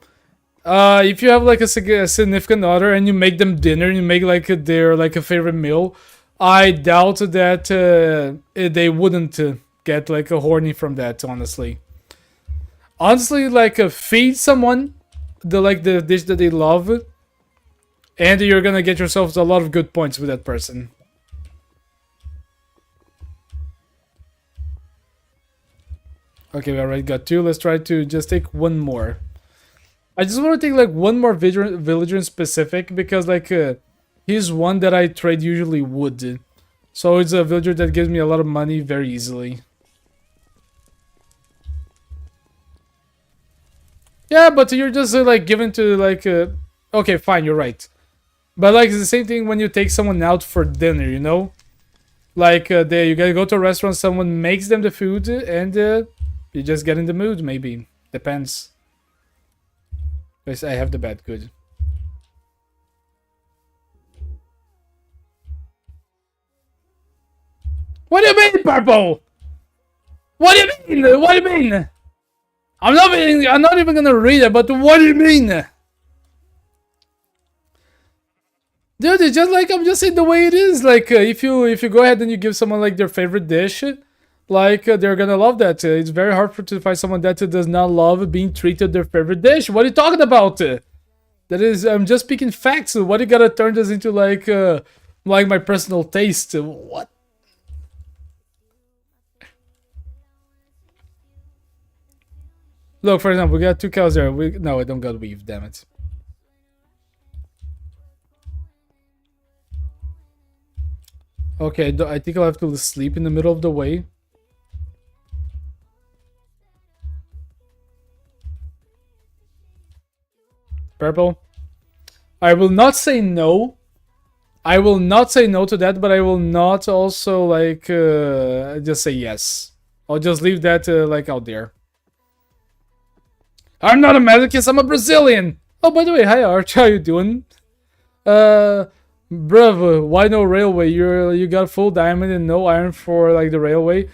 If you have like a significant other and you make them dinner and you make like their like a favorite meal, I doubt that they wouldn't get like a horny from that. Honestly, like feed someone the dish that they love, and you're gonna get yourself a lot of good points with that person. Okay, we already got 2. Let's try to just take one more. I just want to take like one more villager in specific because like he's one that I trade usually wood. So it's a villager that gives me a lot of money very easily. Yeah, but you're just like given to like okay, fine, you're right. But like it's the same thing when you take someone out for dinner, you know? Like you gotta go to a restaurant, someone makes them the food, and you just get in the mood. Maybe depends. Yes, I have the bat. Good. What do you mean, purple? What do you mean? What do you mean? I'm not even gonna read it. But what do you mean? Dude, it's just like I'm just saying the way it is. Like if you go ahead and you give someone like their favorite dish, like they're gonna love that. It's very hard to find someone that does not love being treated their favorite dish. What are you talking about? That is, I'm just speaking facts. What you gotta turn this into like my personal taste? What? Look, for example, we got 2 cows there. No, I don't got weave. Damn it. Okay, I think I'll have to sleep in the middle of the way. Purple. I will not say no. I will not say no to that, but I will not also like just say yes. I'll just leave that like out there. I'm not a masochist, I'm a Brazilian. Oh, by the way, hi Arch, how you doing? Bruv, why no railway? You got full diamond and no iron for like the railway.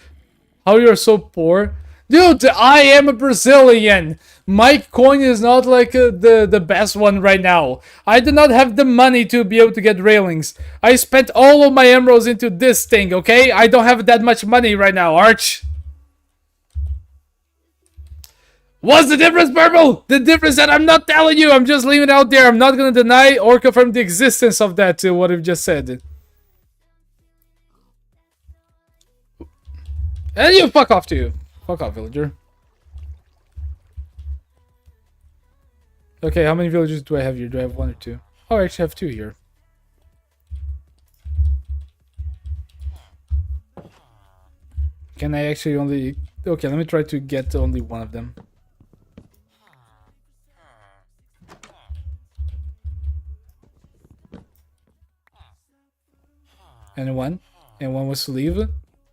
How you're so poor? Dude, I am a Brazilian. My coin is not like the best one right now. I do not have the money to be able to get railings. I spent all of my emeralds into this thing, okay? I don't have that much money right now, Arch. What's the difference, Purple? The difference that I'm not telling you. I'm just leaving it out there. I'm not going to deny or confirm the existence of that, what I've just said. And you fuck off too. Fuck off, villager. Okay, how many villagers do I have here? Do I have 1 or 2? Oh, I actually have 2 here. Can I actually only... Okay, let me try to get only 1 of them. Anyone? Anyone wants to leave?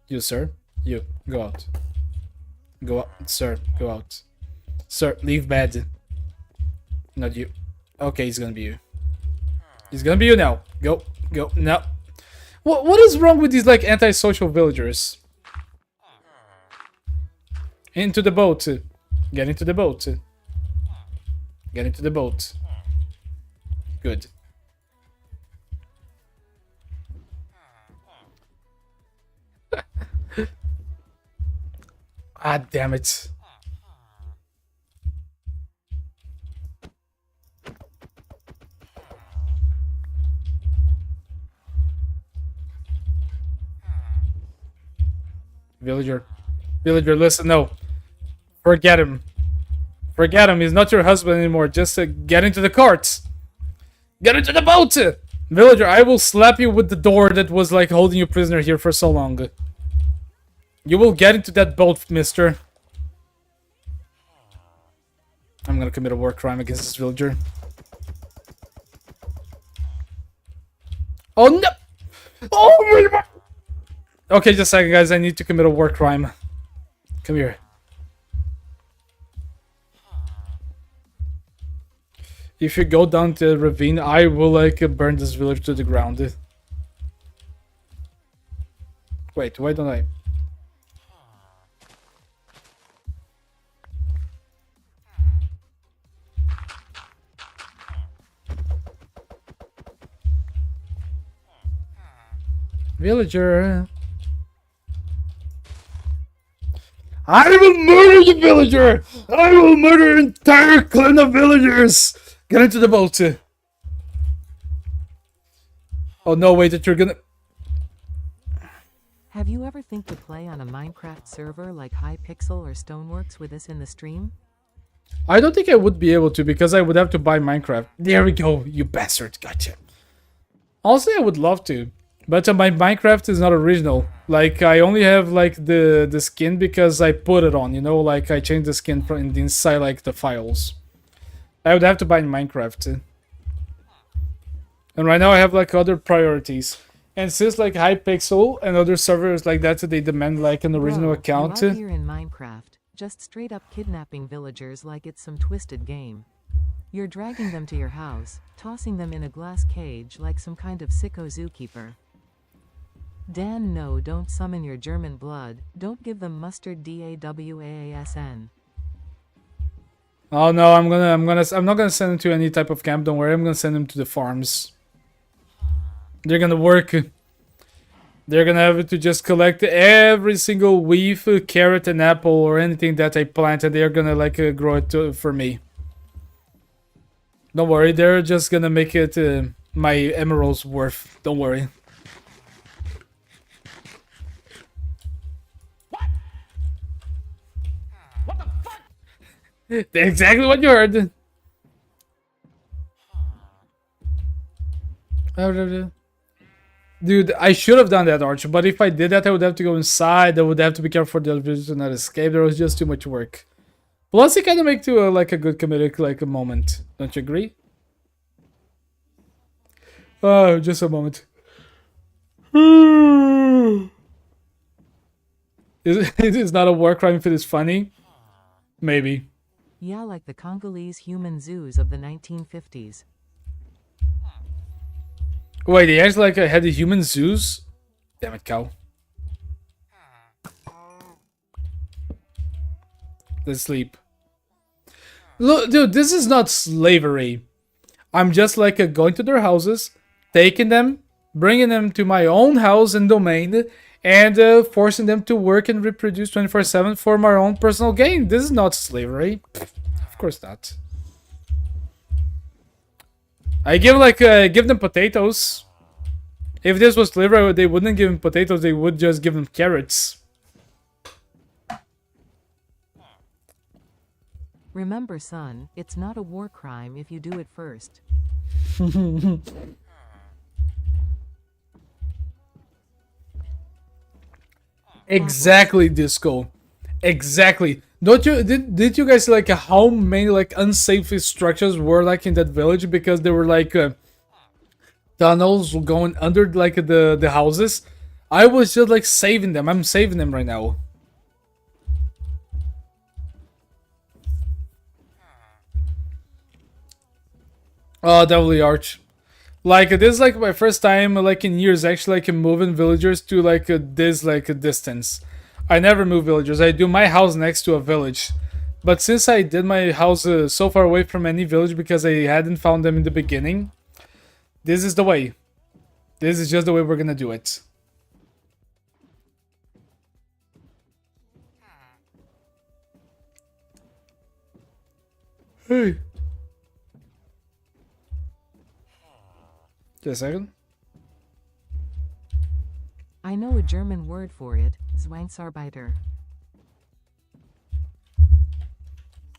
You, sir. You. Go out. Go out. Sir, go out. Sir, leave bed. Not you. Okay, it's gonna be you. It's gonna be you now. Go. Go. No. What is wrong with these like antisocial villagers? Into the boat. Get into the boat. Get into the boat. Good. Ah, damn it. Villager. Villager, listen, no. Forget him. Forget him, he's not your husband anymore. Just get into the carts. Get into the boat! Villager, I will slap you with the door that was like holding you prisoner here for so long. You will get into that boat, mister. I'm gonna commit a war crime against this villager. Oh no! Oh my... Okay, just a second, guys. I need to commit a war crime. Come here. If you go down the ravine, I will like burn this village to the ground. Wait, why don't I? Villager. I will murder the villager! I will murder an entire clan of villagers! Get into the boat. Oh no, wait, that you're gonna... Have you ever think to play on a Minecraft server like Hypixel or Stoneworks with us in the stream? I don't think I would be able to because I would have to buy Minecraft. There we go, you bastard. Gotcha. Also, I would love to. But my Minecraft is not original. Like, I only have, like, the skin because I put it on, you know? Like, I changed the skin from the inside, like, the files. I would have to buy Minecraft. And right now I have, like, other priorities. And since, like, Hypixel and other servers like that, they demand, like, an original Bro, account. you're out here in Minecraft, just straight up kidnapping villagers like it's some twisted game. You're dragging them to your house, tossing them in a glass cage like some kind of sicko zookeeper. Dan, no, don't summon your German blood. Don't give them mustard DAWAASN. Oh no, I'm not gonna send them to any type of camp. Don't worry, I'm gonna send them to the farms. They're gonna work. They're gonna have to just collect every single leaf, carrot, and apple, or anything that I planted. They're gonna like grow it for me. Don't worry, they're just gonna make it my emeralds worth. Don't worry. Exactly what you heard. Dude, I should have done that, Arch, but if I did that, I would have to go inside. I would have to be careful for the electricity to not escape. There was just too much work. Plus, it kind of makes to like a good comedic like a moment. Don't you agree? Oh, just a moment. It is not a war crime if it is funny. Maybe. Yeah, like the Congolese human zoos of the 1950s. Wait, they actually like had the human zoos? Damn it, cow. Let's sleep. Look, dude, this is not slavery. I'm just like going to their houses, taking them, bringing them to my own house and domain, and forcing them to work and reproduce 24/7 for my own personal gain. This is not slavery. Of course not. I give them potatoes. If this was slavery, they wouldn't give them potatoes. They would just give them carrots. Remember, son, it's not a war crime if you do it first. Exactly, Disco. Exactly. Don't you did you guys like how many like unsafe structures were like in that village because there were like tunnels going under like the houses? I was just like saving them. I'm saving them right now. Oh, definitely, Arch. Like this is like my first time like in years actually like moving villagers to like this like a distance. I never move villagers. I do my house next to a village. But since I did my house so far away from any village because I hadn't found them in the beginning, this is the way. This is just the way we're gonna do it. Hey. Just a second. I know a German word for it, Zwangsarbeiter.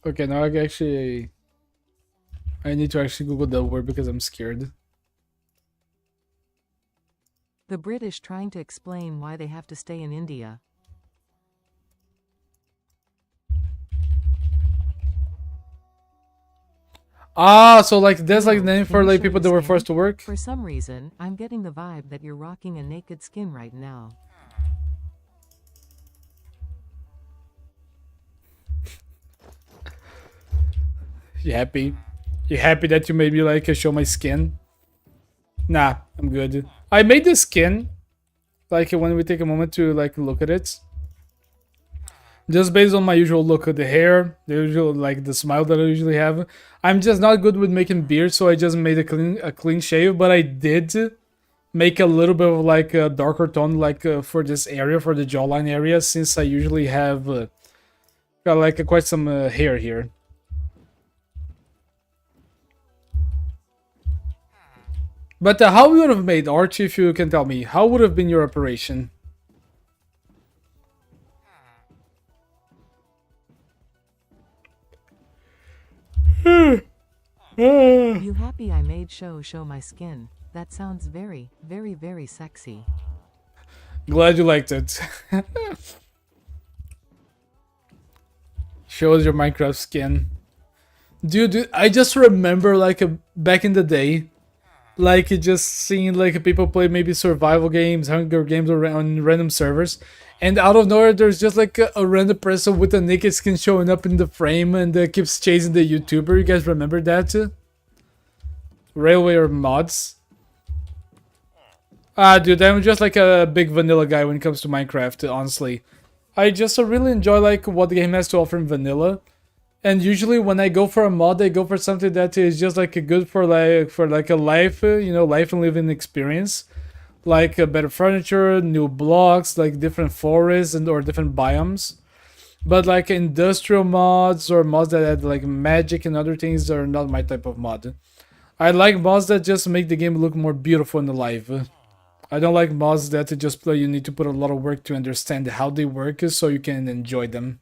Okay, now I need to actually Google that word because I'm scared. The British trying to explain why they have to stay in India. Ah, so like that's like the Hello, name can for you like show people your that were skin? forced to work. For some reason, I'm getting the vibe that you're rocking a naked skin right now. You happy? You happy that you made me like show my skin? Nah, I'm good. I made the skin like when we take a moment to like look at it. Just based on my usual look of the hair, the usual like the smile that I usually have. I'm just not good with making beard, so I just made a clean shave. But I did make a little bit of like a darker tone, like for this area, for the jawline area, since I usually have got like quite some hair here. But how would have made Archie, if you can tell me, how would have been your operation? You happy I made show my skin? That sounds very, very, very sexy. Glad you liked it. Shows your Minecraft skin. Dude, I just remember like back in the day, like just seeing like people play maybe survival games, Hunger Games, or on random servers, and out of nowhere there's just like a random person with a naked skin showing up in the frame and keeps chasing the YouTuber. You guys remember that? Railway or mods? Ah, dude, I'm just like a big vanilla guy when it comes to Minecraft, honestly. I just really enjoy like what the game has to offer in vanilla. And usually when I go for a mod, I go for something that is just like a good for like a life, life and living experience. Like better furniture, new blocks, like different forests and or different biomes. But like industrial mods or mods that add like magic and other things are not my type of mod. I like mods that just make the game look more beautiful and alive. I don't like mods that just play. You need to put a lot of work to understand how they work so you can enjoy them.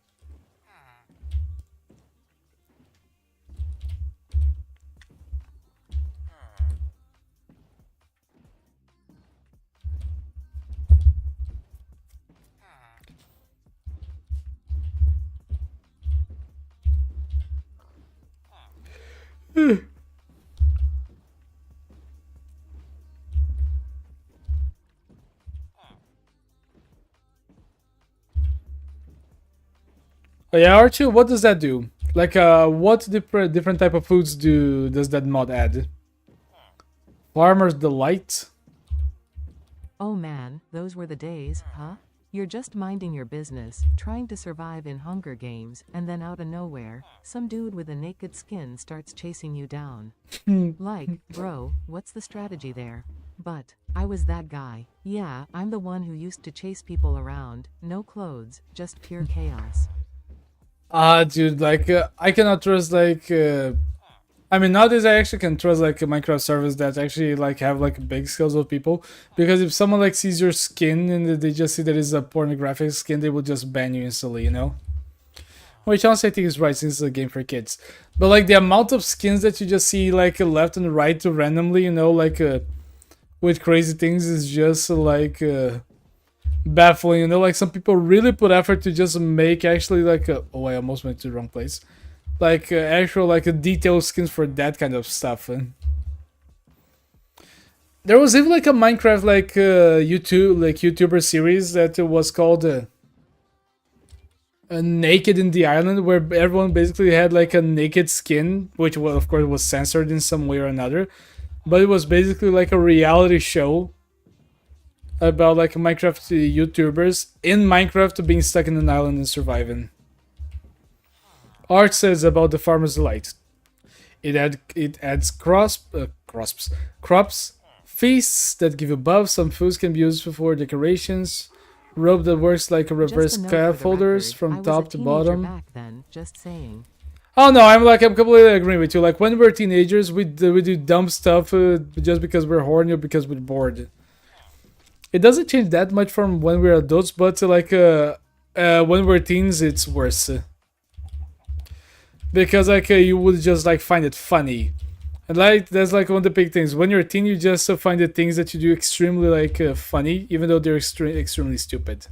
Oh yeah, R2, what does that do? Like, what different type of foods does that mod add? Farmer's Delight? Oh man, those were the days, huh? You're just minding your business, trying to survive in Hunger Games, and then out of nowhere, some dude with a naked skin starts chasing you down. Like, bro, what's the strategy there? But, I was that guy. Yeah, I'm the one who used to chase people around, no clothes, just pure chaos. Ah, dude, like, I cannot trust, like, I mean, nowadays I actually can trust, like, Minecraft servers that actually, like, have, like, big skills of people. Because if someone, like, sees your skin and they just see that it's a pornographic skin, they will just ban you instantly, you know? Which honestly I think is right since it's a game for kids. But, like, the amount of skins that you just see, like, left and right randomly, you know, like, with crazy things is just, like, baffling, you know, like some people really put effort to just make actually like oh, I almost went to the wrong place, like actual like detailed skins for that kind of stuff. And there was even like a Minecraft like YouTuber series that was called Naked in the Island, where everyone basically had like a naked skin, which of course was censored in some way or another. but it was basically like a reality show about like Minecraft YouTubers in Minecraft being stuck in an island and surviving. Art says about the Farmer's Delight. It adds crops, feasts that give you buffs. Some foods can be used for decorations. Rope that works like a reverse Just a note for the scaffolders record, I from was top a to teenager bottom. Back then, just saying. Oh no, I'm completely agreeing with you. Like when we're teenagers, we do dumb stuff just because we're horny or because we're bored. It doesn't change that much from when we're adults, but when we're teens, it's worse. Because like you would just like find it funny, and like that's like one of the big things. When you're a teen, you just find the things that you do extremely like funny, even though they're extremely stupid.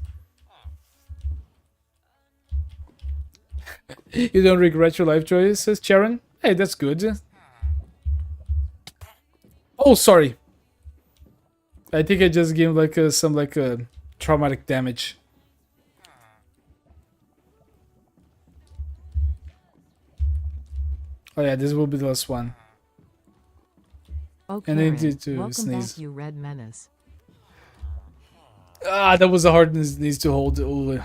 You don't regret your life choices, Sharon? Hey, that's good. Oh, sorry. I think I just gave like some like traumatic damage. Oh yeah, this will be the last one. Oh, And then Karen, to welcome sneeze. back, you red menace. Ah, that was a hard sneeze to hold. Ooh.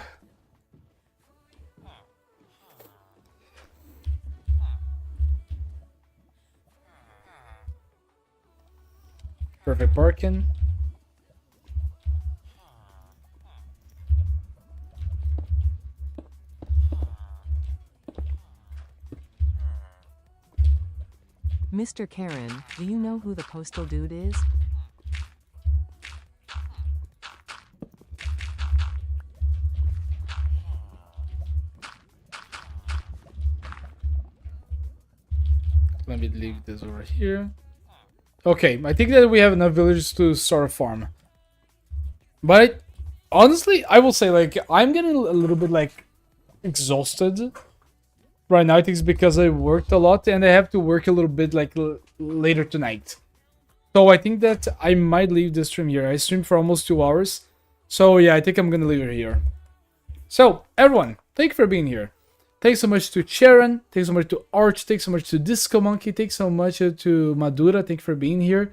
Perfect barking. Mr. Karen, do you know who the postal dude is? Let me leave this over here. Okay, I think that we have enough villagers to start a farm. But honestly, I will say like I'm getting a little bit like exhausted right now. I think it's because I worked a lot and I have to work a little bit like later tonight. So I think that I might leave this stream here. I streamed for almost 2 hours. So yeah, I think I'm gonna leave it here. So everyone, thank you for being here. Thanks so much to Sharon. Thanks so much to Arch. Thanks so much to Disco Monkey. Thanks so much to Madura. Thank you for being here.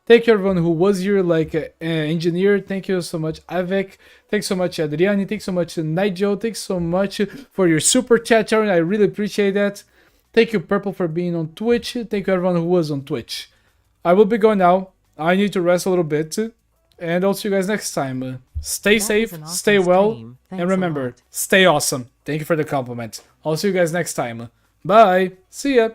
Thank you everyone who was here, like engineer. Thank you so much, Avec. Thanks so much, Adriani. Thanks so much, Nigel. Thanks so much for your super chat, Sharon. I really appreciate that. Thank you, Purple, for being on Twitch. Thank you everyone who was on Twitch. I will be going now. I need to rest a little bit. And I'll see you guys next time. Stay safe, An awesome stay well, stream. and Thanks a remember, lot. stay awesome. Thank you for the compliment. I'll see you guys next time. Bye. See ya.